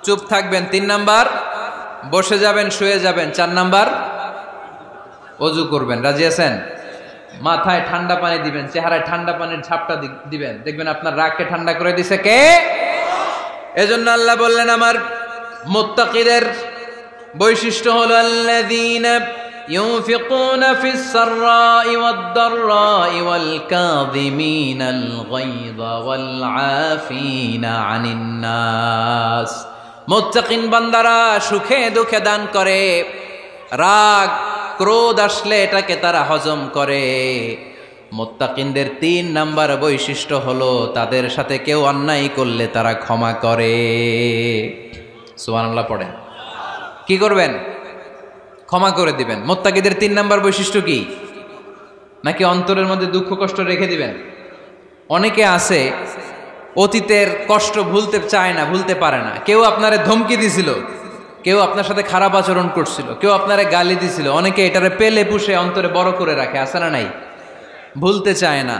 চুপ থাকবেন। 3 নাম্বার, বসে যাবেন, শুয়ে যাবেন। 4 নাম্বার, ওযু করবেন। রাজি আছেন? মাথায় ঠান্ডা পানি দিবেন, চেহারায় ঠান্ডা পানির ঝাপটা দিবেন, দেখবেন আপনার রাগকে ঠান্ডা করে দিছে কে? এজন্য আল্লাহ বললেন আমার মুত্তাকিদের বৈশিষ্ট্য হলো আল্লাযীনা ينفقون في السراء والضراء والكاظمين الغيظ والعافين عن الناس। মুত্তাকিন বান্দারা সুখে দুঃখে দান করে, রাগ ক্রোধ আসলে এটাকে তারা হজম করে। মুত্তাকিনদের 3 নাম্বার বৈশিষ্ট্য হলো তাদের সাথে কেউ অন্যায় করলে তারা ক্ষমা করে। সুবহানাল্লাহ পড়েন। কি করবেন? ক্ষমা করে দিবেন। মুত্তাকিদের 3 নাম্বার বৈশিষ্ট্য কি? নাকি অন্তরের মধ্যে দুঃখ কষ্ট রেখে দিবেন? অনেকে আছে অতীতের কষ্ট ভুলতে চায় না, ভুলতে পারে না। কেউ আপনারে ধমকি দিছিল, কেউ আপনার সাথে খারাপ আচরণ করছিল, কেউ আপনারে গালি দিছিল, অনেকে এটারে পেলে পুষে অন্তরে বড় করে রাখে, আছে না নাই? ভুলতে চায় না।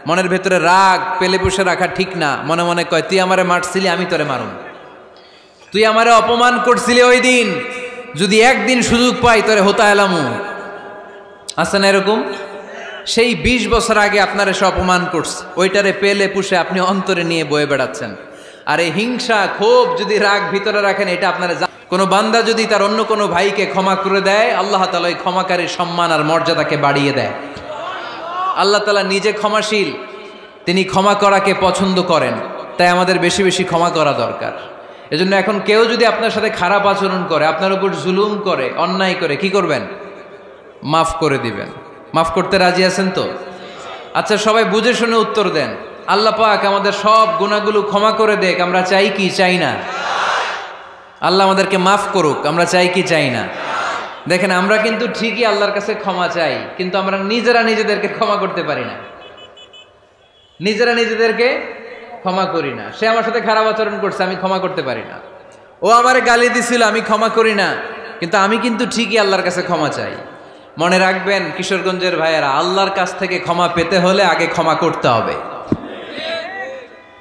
মনের ভেতরে রাগ পেলে পুষে রাখা ঠিক না। মনে মনে কয় তুই আমারে মারছিলি, আমি তোরে মারুম। তুই আমারে অপমান করছিলি ওই দিন, যদি একদিন সুযোগ পাই তোরে হতা এলামু। আছে না এরকম? সেই 20 বছর আগে আপনার এসে অপমান করছে, ওইটারে পেলে পুষে আপনি অন্তরে নিয়ে বয়ে বেড়াচ্ছেন। আর এই হিংসা ক্ষোভ যদি রাগ ভিতরে রাখেন, এটা আপনার কোনো বান্দা যদি তার অন্য কোনো ভাইকে ক্ষমা করে দেয়, আল্লাহ তাআলা ওই ক্ষমাকারীর সম্মান আর মর্যাদাকে বাড়িয়ে দেয়। আল্লাহ তাআলা নিজে ক্ষমাশীল, তিনি ক্ষমা করাকে পছন্দ করেন। তাই আমাদের বেশি বেশি ক্ষমা করা দরকার। এজন্য এখন কেউ যদি আপনার সাথে খারাপ আচরণ করে, আপনার উপর জুলুম করে, অন্যায় করে, কি করবেন? মাফ করে দিবেন। মাফ করতে রাজি আছেন তো? আচ্ছা, সবাই বুঝে শুনে উত্তর দেন। আল্লাহ পাক আমাদের সব গুনাহগুলো ক্ষমা করে দেখ, আমরা চাই কি চাই না? আল্লাহ আমাদেরকে মাফ করুক, আমরা চাই কি চাই না? দেখেন, আমরা কিন্তু ঠিকই আল্লাহর কাছে ক্ষমা চাই, কিন্তু আমরা নিজেরা নিজেদেরকে ক্ষমা করতে পারি না। নিজেরা নিজেদেরকে ক্ষমা করি না। সে আমার সাথে খারাপ আচরণ করছে, আমি ক্ষমা করতে পারি না। ও আমারে গালি দিছিল, আমি ক্ষমা করি না, কিন্তু আমি কিন্তু ঠিকই আল্লাহর কাছে ক্ষমা চাই। মনে রাখবেন কিশোরগঞ্জের ভাইয়েরা, আল্লাহর কাছ থেকে ক্ষমা পেতে হলে আগে ক্ষমা করতে হবে।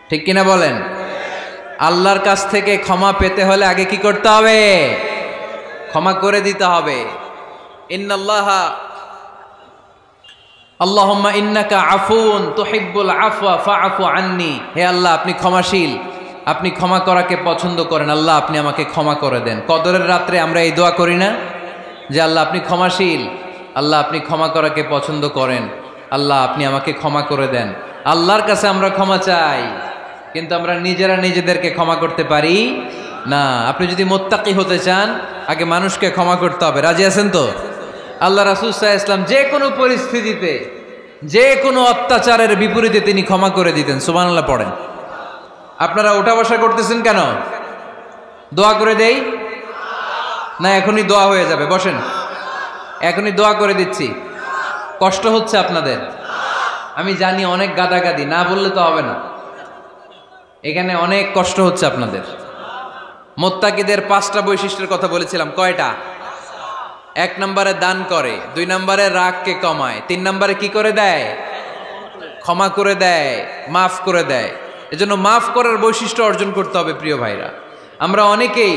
ঠিক কিনা বলেন? আল্লাহর কাছ থেকে ক্ষমা পেতে হলে আগে কি করতে হবে? ক্ষমা করে দিতে হবে। ইন্নাল্লাহা আল্লাহুম্মা ইন্নাকা আফুন তুহিব্বুল আফওয়া ফাআফু আন্নি। হে আল্লাহ, আপনি ক্ষমাশীল, আপনি ক্ষমা করাকে পছন্দ করেন। আল্লাহ, আপনি আমাকে ক্ষমা করে দেন। কদরের রাত্রে আমরা এই দোয়া করি না যে আল্লাহ আপনি ক্ষমাশীল, আল্লাহ আপনি ক্ষমা করাকে পছন্দ করেন, আল্লাহ আপনি আমাকে ক্ষমা করে দেন। আল্লাহর কাছে আমরা ক্ষমা চাই, কিন্তু আমরা নিজেরা নিজেদেরকে ক্ষমা করতে পারি না। আপনি যদি মুত্তাকি হতে চান, আগে মানুষকে ক্ষমা করতে হবে। রাজি আছেন তো? আল্লাহ রাসূল সাল্লাল্লাহু আলাইহি ওয়াসাল্লাম যে কোনো পরিস্থিতিতে, যে কোনো অত্যাচারের বিপরীতে তিনি ক্ষমা করে দিতেন। সুবহানাল্লাহ পড়েন। আপনারা ওঠা বসা করতেছেন কেন? দোয়া করে দেই না? এখনই দোয়া হয়ে যাবে, বসেন। এখনই দোয়া করে দিচ্ছি। কষ্ট হচ্ছে আপনাদের, আমি জানি, অনেক গাদাগাদি, না বললে তো হবে না। এখানে অনেক কষ্ট হচ্ছে আপনাদের। মুত্তাকিদের 5টা বৈশিষ্ট্যের কথা বলেছিলাম, কয়টা? 1 নম্বরে দান করে, 2 নম্বরে রাগকে কমায়, 3 নম্বরে কি করে দেয়? ক্ষমা করে দেয়, মাফ করে দেয়। এজন্য মাফ করার বৈশিষ্ট্য অর্জন করতে হবে প্রিয় ভাইরা। আমরা অনেকেই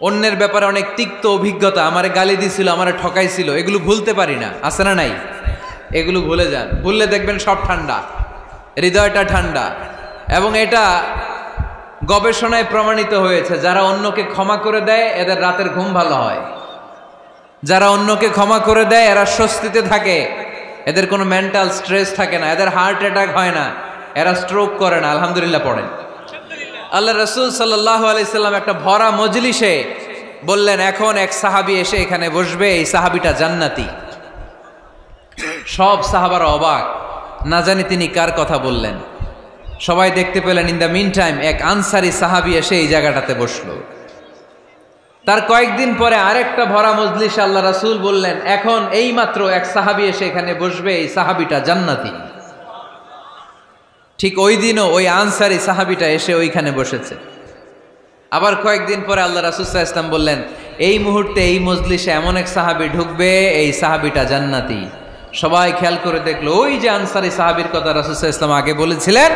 অন্যের ব্যাপারে অনেক তিক্ত অভিজ্ঞতা, আমারে গালি দিছিল, আমারে ঠকাইছিল, এগুলো ভুলতে পারি না। আছে না নাই? এগুলো ভুলে যান। ভুললে দেখবেন সব ঠান্ডা, হৃদয়টা ঠান্ডা। এবং এটা গবেষণায় প্রমাণিত হয়েছে, যারা অন্যকে ক্ষমা করে দেয় এদের রাতের ঘুম ভালো হয়। যারা অন্যকে ক্ষমা করে দেয় এরা স্বস্তিতে থাকে, এদের কোনো মেন্টাল স্ট্রেস থাকে না, এদের হার্ট অ্যাটাক হয় না, এরা স্ট্রোক করে না। আলহামদুলিল্লাহ পড়েন। আল্লাহ রাসূল সাল্লাল্লাহু আলাইহি সাল্লাম একটা ভরা মজলিসে বললেন, এখন এক সাহাবী এসে এখানে বসবে, এই সাহাবীটা জান্নাতি। সব সাহাবারা অবাক, না জানি তিনি কার কথা বললেন। সবাই দেখতে পেলেন ইন দ্য মিন টাইম এক আনসারি সাহাবী এসে এই জায়গাটাতে বসলো। তার কয়েকদিন পরে আরেকটা ভরা মজলিসে আল্লাহ রাসূল বললেন, এখন এই মাত্র এক সাহাবী এসে এখানে বসবে, এই সাহাবীটা জান্নাতি। ঠিক ওই দিনও ওই আনসারি সাহাবীটা এসে ওইখানে বসেছে। আবার কয়েকদিন পরে আল্লাহ রাসূল সাল্লাল্লাহু আলাইহি ওয়াসাল্লাম বললেন, এই মুহূর্তে এই মজলিসে এমন এক সাহাবী ঢুকবে, এই সাহাবীটা জান্নাতি। সবাই খেয়াল করে দেখলো ওই যে আনসারী সাহাবীর কথা রাসূল সাল্লাল্লাহু আলাইহি ওয়াসাল্লাম আগে বলেছিলেন,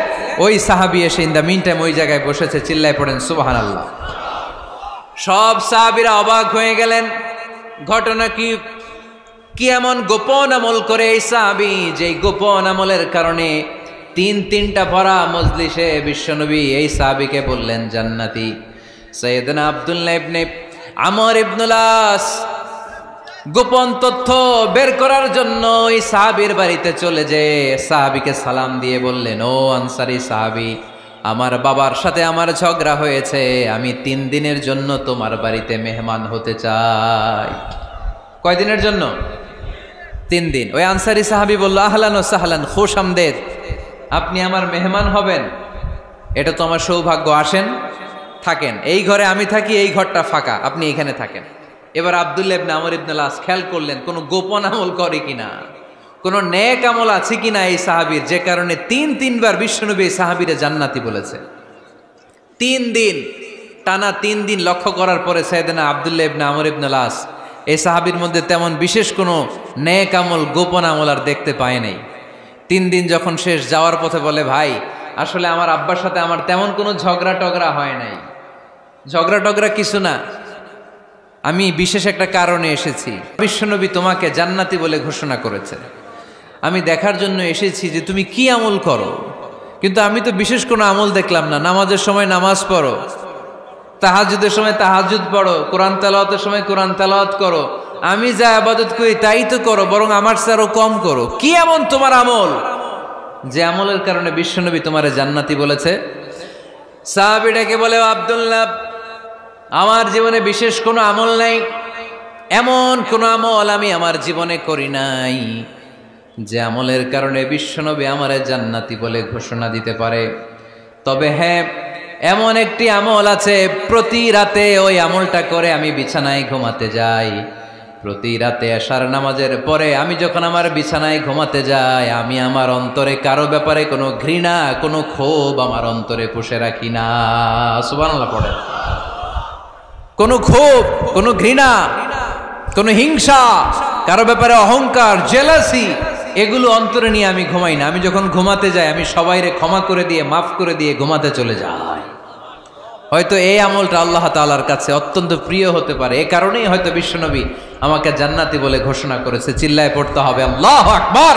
ওই সাহাবী এসে ইন দ্য মিন টাইম ওই জায়গায় বসেছে। চিল্লায় পড়েন সুবহানাল্লাহ। সব সাহাবীরা অবাক হয়ে গেলেন। ঘটনা কি এমন গোপন আমল করে এই সাহাবী, যে গোপন আমলের কারণে তিনটা ভরা মজলিসে বিশ্বনবী এই সাহাবীকে বললেন জান্নাতি। সাইয়েদনা আব্দুল্লাহ ইবনে আমর ইবনুল আস গোপন তথ্য বের করার জন্য ওই সাহাবীর বাড়িতে চলে যেয়ে সাহাবীকে সালাম দিয়ে বললেন, ও আনসারী সাহাবী, আমার বাবার সাথে আমার ঝগড়া হয়েছে, আমি 3 দিনের জন্য তোমার বাড়িতে মেহমান হতে চাই। কয়দিনের জন্য? 3 দিন। ওই আনসারী সাহাবী বলল, আহলান ও সাহলান, খুশ আমদেদ, আপনি আমার মেহমান হবেন, এটা তো আমার সৌভাগ্য, আসেন থাকেন, এই ঘরে আমি থাকি, এই ঘরটা ফাঁকা, আপনি এখানে থাকেন। এবার আব্দুল্লাহ ইবনে আমর ইবনুল আস খেয়াল করলেন কোনো গোপন আমল করে কিনা, কোনো নেক আমল আছে কিনা এই সাহাবীর, যে কারণে 3বার বিশ্বনবী এই সাহাবীরে জান্নাতি বলেছে। 3 দিন টানা 3 দিন লক্ষ্য করার পরে সাইয়েদনা আব্দুল্লাহ ইবনে আমর ইবনুল আস এই সাহাবীর মধ্যে তেমন বিশেষ কোনো নেক আমল, গোপন আমল আর দেখতে পায় নাই। 3 দিন যখন শেষ, যাওয়ার পথে বলে, ভাই আসলে আমার আব্বার সাথে আমার তেমন কোনো ঝগড়া টগড়া হয় নাই, ঝগড়া টগড়া কিছু না, আমি বিশেষ একটা কারণে এসেছি। বিশ্বনবী তোমাকে জান্নাতি বলে ঘোষণা করেছে, আমি দেখার জন্য এসেছি যে তুমি কি আমল করো, কিন্তু আমি তো বিশেষ কোনো আমল দেখলাম না। নামাজের সময় নামাজ পড়ো, তাহাজ্জুদের সময় তাহাজ্জুদ পড়ো, কোরআন তেলাওয়াতের সময় কোরআন তেলাওয়াত করো, আমি যা ইবাদত করি তাই তো করো, বরং আমার চেয়ে আরো কম করো। কি এমন তোমার আমল যে আমলের কারণে বিশ্বনবী তোমারে জান্নাতি বলেছে? সাহাবীটাকে বলে, আব্দুল্লাহ, আমার জীবনে বিশেষ কোনো আমল নাই, এমন কোনো আমল আমি আমার জীবনে করি নাই যে আমলের কারণে বিশ্বনবী আমারে জান্নাতি বলে ঘোষণা দিতে পারে। তবে হ্যাঁ, এমন একটি আমল আছে, প্রতি রাতে ওই আমলটা করে আমি বিছানায় ঘুমাতে যাই। প্রতি রাতে এশার নামাজের পরে আমি যখন আমার বিছানায় ঘুমাতে যাই, আমি আমার অন্তরে কারো ব্যাপারে কোনো ঘৃণা, কোনো ক্ষোভ আমার অন্তরে পুষে রাখি না। সুবহানাল্লাহ পড়ে। কোনো ক্ষোভ, কোনো ঘৃণা, কোনো হিংসা, কারো ব্যাপারে অহংকার, জেলাসি, এগুলো অন্তরে নিয়ে আমি ঘুমাই না। আমি যখন ঘুমাতে যাই, আমি সবাইরে ক্ষমা করে দিয়ে, মাফ করে দিয়ে ঘুমাতে চলে যাই। হয়তো এই আমলটা আল্লাহ তাআলার কাছে অত্যন্ত প্রিয় হতে পারে, এ কারণেই হয়তো বিশ্বনবী আমাকে জান্নাতি বলে ঘোষণা করেছে। চিল্লায় পড়তে হবে আল্লাহু আকবার।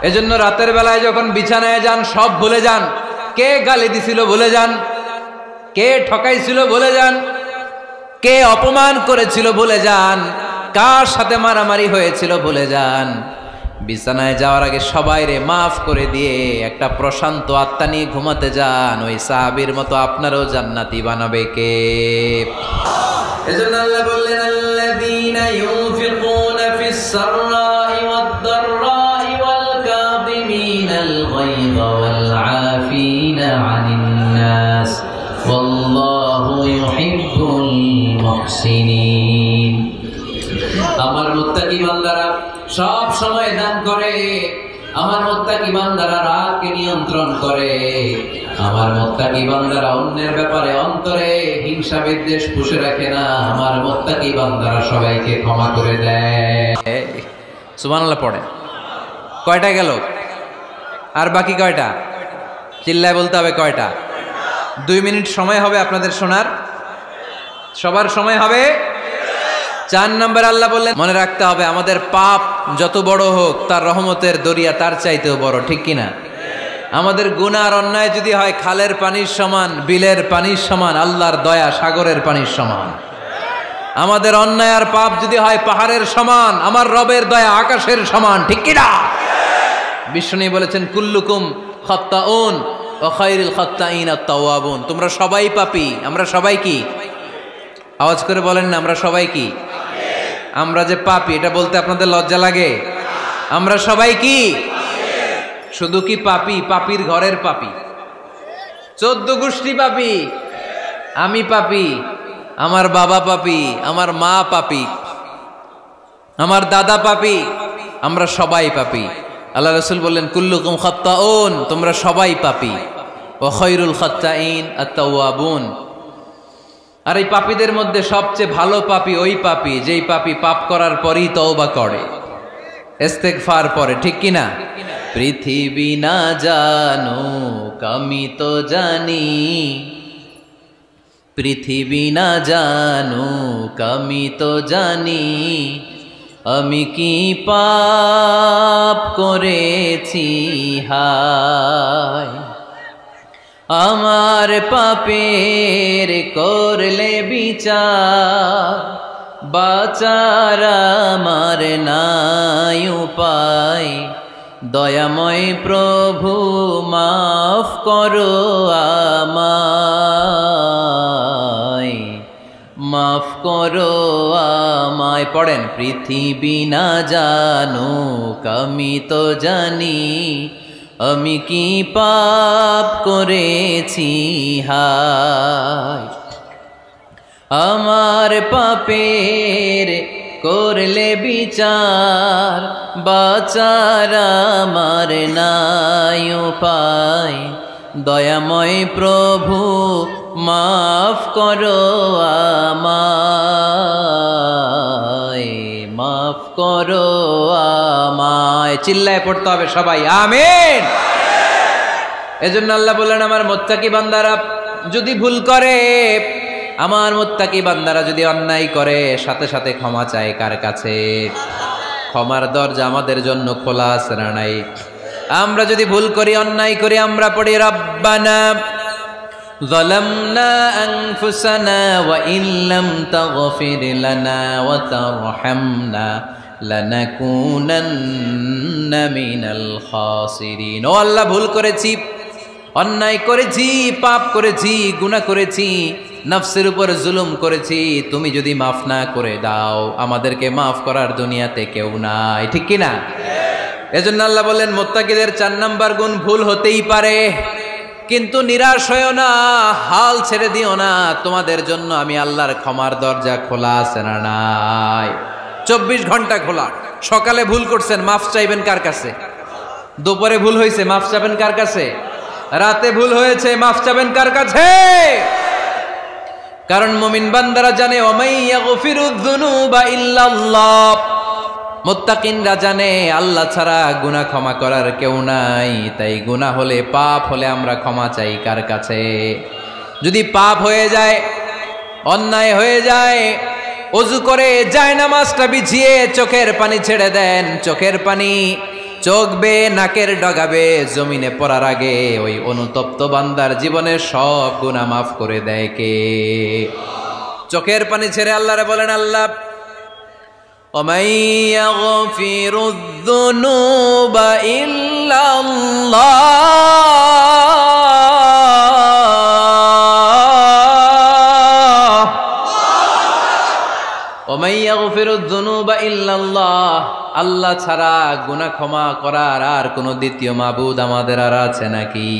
এজন্য রাতের বেলায় যখন বিছানায় যান, সব ভুলে যান। কে গালি দিছিল ভুলে যান, কে ঠকাইছিল ভুলে যান, কে অপমান করেছিল ভুলে যান, কার সাথে মারামারি হয়েছিল ভুলে যান। বিছানায় যাওয়ার আগে সবাইরে মাফ করে দিয়ে একটা প্রশান্ত আত্মা নিয়ে ঘুমাতে যান। ওই সাহাবীর মতো আপনারও জান্নাতি বানাবে কে? এজন্য আল্লাহ বললেন, আল্লাযীনা ইউনফিকুনা ফিস সাররাই ওয়াদ দাররাই ওয়াল কাযিমিনাল গায়যা ওয়াল আফিনা আনিন নাস ওয়াল্লাহু ইউহিব্বুল মুহসিনিন। আমার মুত্তাকি বান্দারা সব সময় দান করে, আমার মুত্তাকি বান্দারা রাগকে নিয়ন্ত্রণ করে, আমার মুত্তাকি বান্দারা অন্যের ব্যাপারে অন্তরে হিংসা বিদ্বেষ পুষে রাখে না, আমার মুত্তাকি বান্দারা সবাইকে ক্ষমা করে দেয়। সুবহানাল্লাহ পড়ে। কয়টা গেল? আর বাকি কয়টা? চিল্লায় বলতে হবে কয়টা? 2 মিনিট সময় হবে আপনাদের শোনার, সবার সময় হবে। 4 নম্বর আল্লাহ বললেন, মনে রাখতে হবে আমাদের পাপ যত বড় হোক, তার রহমতের দরিয়া তার চাইতেও বড়, ঠিক কিনা? আমাদের গুনাহ আর অন্যায় যদি হয় খালের পানির সমান, বিলের পানির সমান, আল্লাহর দয়া সাগরের পানির সমান। আমাদের অন্যায় আর পাপ যদি হয় পাহাড়ের সমান, আমার রবের দয়া আকাশের সমান, ঠিক কিনা? বিষ্ণু বলেছেন, কুল্লুকুম খাত্তাউন ওয়া খায়রুল খাত্তাইন আত-তাওয়াবুন। তোমরা সবাই পাপী। আমরা সবাই কি? আওয়াজ করে বলেন না, আমরা সবাই কি? আমরা যে পাপী, এটা বলতে আপনাদের লজ্জা লাগে? আমরা সবাই কি? শুধু কি পাপী? পাপীর ঘরের পাপী, 14 গোষ্ঠী পাপী। আমি পাপী, আমার বাবা পাপী, আমার মা পাপী, আমার দাদা পাপী, আমরা সবাই পাপী। আল্লাহ রাসূল বললেন, কুল্লুকুম খাত্তাউন, তোমরা সবাই পাপী, ওয়া খায়রুল খাত্তাইন আত-তাওয়াবুন। আর এই পাপীদের মধ্যে সবচেয়ে ভালো পাপী ওই পাপী যেই পাপী পাপ করার পরই তওবা করে। ইস্তেগফার পরে, ঠিক কিনা? পৃথিবী না জানুক আমি তো জানি, পৃথিবী না জানুক আমি তো জানি, আমি কি পাপ করেছি হায়। আমার পাপের করলে বিচার, বাঁচার আমার নাই উপায়। দয়াময় প্রভু মাফ করো আমায়, মাফ করো আমায়। পড়েন, পৃথিবী না জানুক আমি তো জানি, আমি কি পাপ করেছি হায়। আমার পাপের করলে বিচার, বাঁচার আমার নাই উপায়। দয়াময় প্রভু মাফ করো আমায়, মাফ করো আমায়। চিল্লায় পড়তে হবে সবাই, আমিন। এজন্য আল্লাহ বললেন, আমার মুত্তাকি বান্দারা যদি ভুল করে, আমার মুত্তাকি বান্দারা যদি অন্যায় করে, সাথে সাথে ক্ষমা চায় কার কাছে? ক্ষমার দরজা আমাদের জন্য খোলা আছে না নাই? আমরা যদি ভুল করি, অন্যায় করি, আমরা পড়ি রব্বানা যালামনা আনফুসানা ওয়া ইল্লাম তাগফির লানা ওয়া তারহামনা লানাকুনান্না মিনাল খাসিরিন। ও আল্লাহ, ভুল করেছি, অন্যায় করেছি, পাপ করেছি, গুনাহ করেছি, নফসের উপর জুলুম করেছি। তুমি যদি মাফ না করে দাও, আমাদেরকে মাফ করার দুনিয়াতে কেউ নাই, ঠিক কিনা? এজন্য আল্লাহ বললেন, মুত্তাকিদের 4 নাম্বার গুণ, ভুল হতেই পারে কিন্তু নিরাশ হইও না, হাল ছেড়ে দিও না। তোমাদের জন্য আমি আল্লাহর ক্ষমার দরজা খোলা আছে না নাই? 24 ঘন্টা খোলা। সকালে ভুল করছেন, মাফ চাইবেন কার কাছে? দুপুরে ভুল হয়েছে, মাফ চাইবেন কার কাছে? রাতে ভুল হয়েছে, মাফ চাইবেন কার কাছে? কারণ মুমিন বান্দারা জানে, ওয়ামাই ইয়াগফিরুয যুনুবা ইল্লাল্লাহ। মুত্তাকিনরা জানে আল্লাহ ছাড়া গুনাহ ক্ষমা করার কেউ নাই। তাই গুনাহ হলে, পাপ হলে আমরা ক্ষমা চাই কার কাছে? যদি পাপ হয়ে যায়, অন্যায় হয়ে যায়, ওযু করে জায়নামাজটা বিছিয়ে চোখের পানি ছেড়ে দেন। চোখের পানি চোখ বেয়ে নাকের ডগাবে জমিনে পড়ার আগে ওই অনুতপ্ত বান্দার জীবনের সব গুনাহ মাফ করে দেয় কে? চোখের পানি ছেড়ে আল্লাহরে বলেন, আল্লাহ وَمَن يَغْفِرُ الذُّنُوبَ إِلَّا اللَّهُ وَمَن يَغْفِرُ الذُّنُوبَ إِلَّا اللَّهُ। আল্লাহ ছাড়া গুনাহ ক্ষমা করার আর কোনো দ্বিতীয় মাবুদ আমাদের আর আছে নাকি?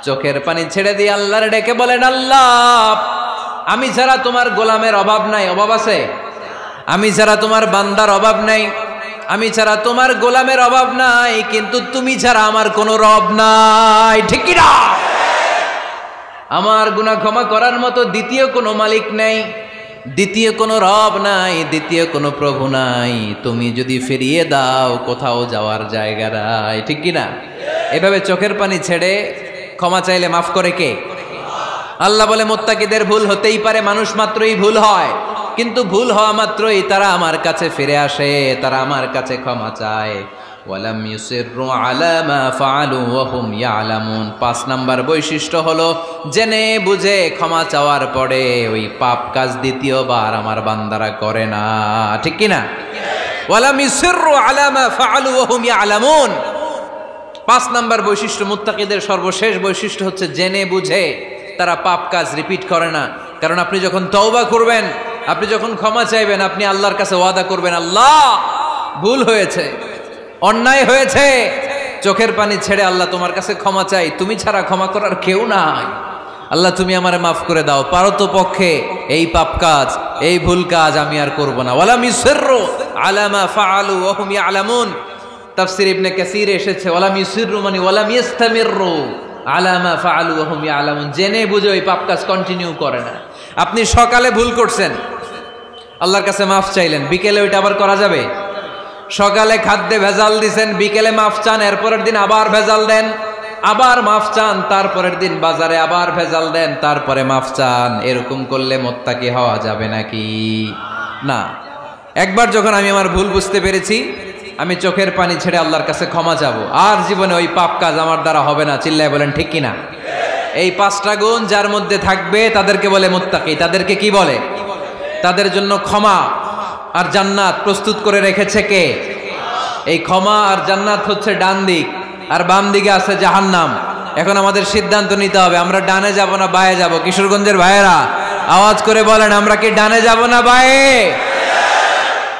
চোখের পানি ছেড়ে দিয়ে আল্লাহরে ডেকে বলেন, আল্লাহ আমি ছাড়া তোমার গোলামের অভাব নাই। অভাব আছে? আমি ছাড়া তোমার বান্দার অভাব নাই, আমি ছাড়া তোমার গোলামের অভাব নাই, কিন্তু তুমি ছাড়া আমার কোনো রব নাই, ঠিক কি না? আমার গুনাহ ক্ষমা করার মতো দ্বিতীয় কোনো মালিক নাই, দ্বিতীয় কোনো রব নাই, দ্বিতীয় কোনো প্রভু নাই। তুমি যদি ফিরিয়ে দাও, কোথাও যাওয়ার জায়গা নাই, ঠিক কি না? এভাবে চোখের পানি ছেড়ে ক্ষমা চাইলে মাফ করে কে? আল্লাহ বলে, মুত্তাকিদের ভুল হতেই পারে, মানুষ মাত্রই ভুল হয়, কিন্তু ভুল হওয়া মাত্রই তারা আমার কাছে ফিরে আসে, তারা আমার কাছে ক্ষমা চায়। ওয়ালাম ইউসিররু আলা মা ফাআলু ওয়া হুম ইয়ালামুন। 5 নাম্বার বৈশিষ্ট্য হলো, জেনে বুঝে ক্ষমা চাওয়ার পরে ওই পাপ কাজ দ্বিতীয়বার আমার বান্দারা করে না, ঠিক কি না? ওয়ালাম ইউসিররু আলা মা ফাআলু ওয়া হুম ইয়ালামুন। 5 নাম্বার বৈশিষ্ট্য, মুত্তাকিদের সর্বশেষ বৈশিষ্ট্য হচ্ছে জেনে বুঝে তারা পাপ কাজ রিপিট করে না। কারণ আপনি যখন তওবা করবেন, আপনি যখন ক্ষমা চাইবেন, আপনি আল্লাহর কাছে ওয়াদা করবেন, আল্লাহ ভুল হয়েছে, অন্যায় হয়েছে, চোখের পানি ছেড়ে আল্লাহ তোমার কাছে ক্ষমা চাই, তুমি ছাড়া ক্ষমা করার কেউ নাই। আল্লাহ তুমি আমারে মাফ করে দাও, পারো তো পক্ষে এই পাপ কাজ, এই ভুল কাজ আমি আর করব না। ওয়ালাম ইউসিররু আলা মা ফাআলু ওয়া হুম ইয়ালামুন। তাফসীর ইবনে কাসীরে এসেছে, ওয়ালাম ইউসিররু মানে ওয়ালাম ইস্তামিররু আলা মা ফাআলু ওয়া হুম ইয়ালামুন। জেনে বুঝে ওই পাপ কাজ কন্টিনিউ করে না। আপনি সকালে ভুল করছেন, আল্লাহর কাছে মাফ চাইলেন, বিকেলে ওইটা আবার করা যাবে? সকালে খাদ্যে ভেজাল দিছেন, বিকেলে মাফ চান, এরপরের দিন আবার ভেজাল দেন, আবার মাফ চান, তারপরের দিন বাজারে আবার ভেজাল দেন, তারপরে মাফ চান। এরকম করলে মুত্তাকি হওয়া যাবে নাকি? না। একবার যখন আমি আমার ভুল বুঝতে পেরেছি, আমি চোখের পানি ছেড়ে আল্লাহর কাছে ক্ষমা চাবো। আর জীবনে ওই পাপ কাজ আমার দ্বারা হবে না। চিল্লায় বলেন ঠিক কিনা? এই 5টা গুণ যার মধ্যে থাকবে তাদেরকে বলে মুত্তাকি। তাদেরকে কি বলে? তাদের জন্য ক্ষমা আর জান্নাত প্রস্তুত করে রেখেছে কে? এই ক্ষমা আর জান্নাত হচ্ছে ডান দিক, আর বাম দিকে আছে জাহান্নাম। এখন আমাদের সিদ্ধান্ত নিতে হবে, আমরা ডানে যাব না বায়ে যাব। কিশোরগঞ্জের ভাইয়েরা আওয়াজ করে বলেন, আমরা কি ডানে যাব না বায়ে?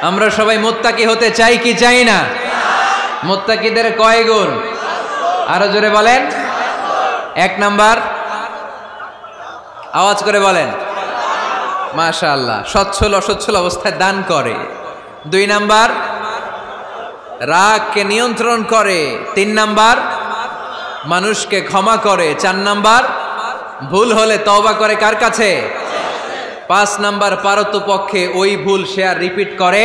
আমরা সবাই মুত্তাকি হতে চাই কি চাই না? মুত্তাকিদের কয় গুণ? আরো জোরে বলেন। 1 নাম্বার, আওয়াজ করে বলেন। মাশাআল্লাহ, সচ্ছল অসচ্ছল অবস্থায় দান করে। 2 নাম্বার, রাগকে নিয়ন্ত্রণ করে। 3 নাম্বার, মানুষকে ক্ষমা করে। 4 নাম্বার, ভুল হলে তওবা করে কার কাছে? 5 নাম্বার, পারতপক্ষে ওই ভুল সে আর রিপিট করে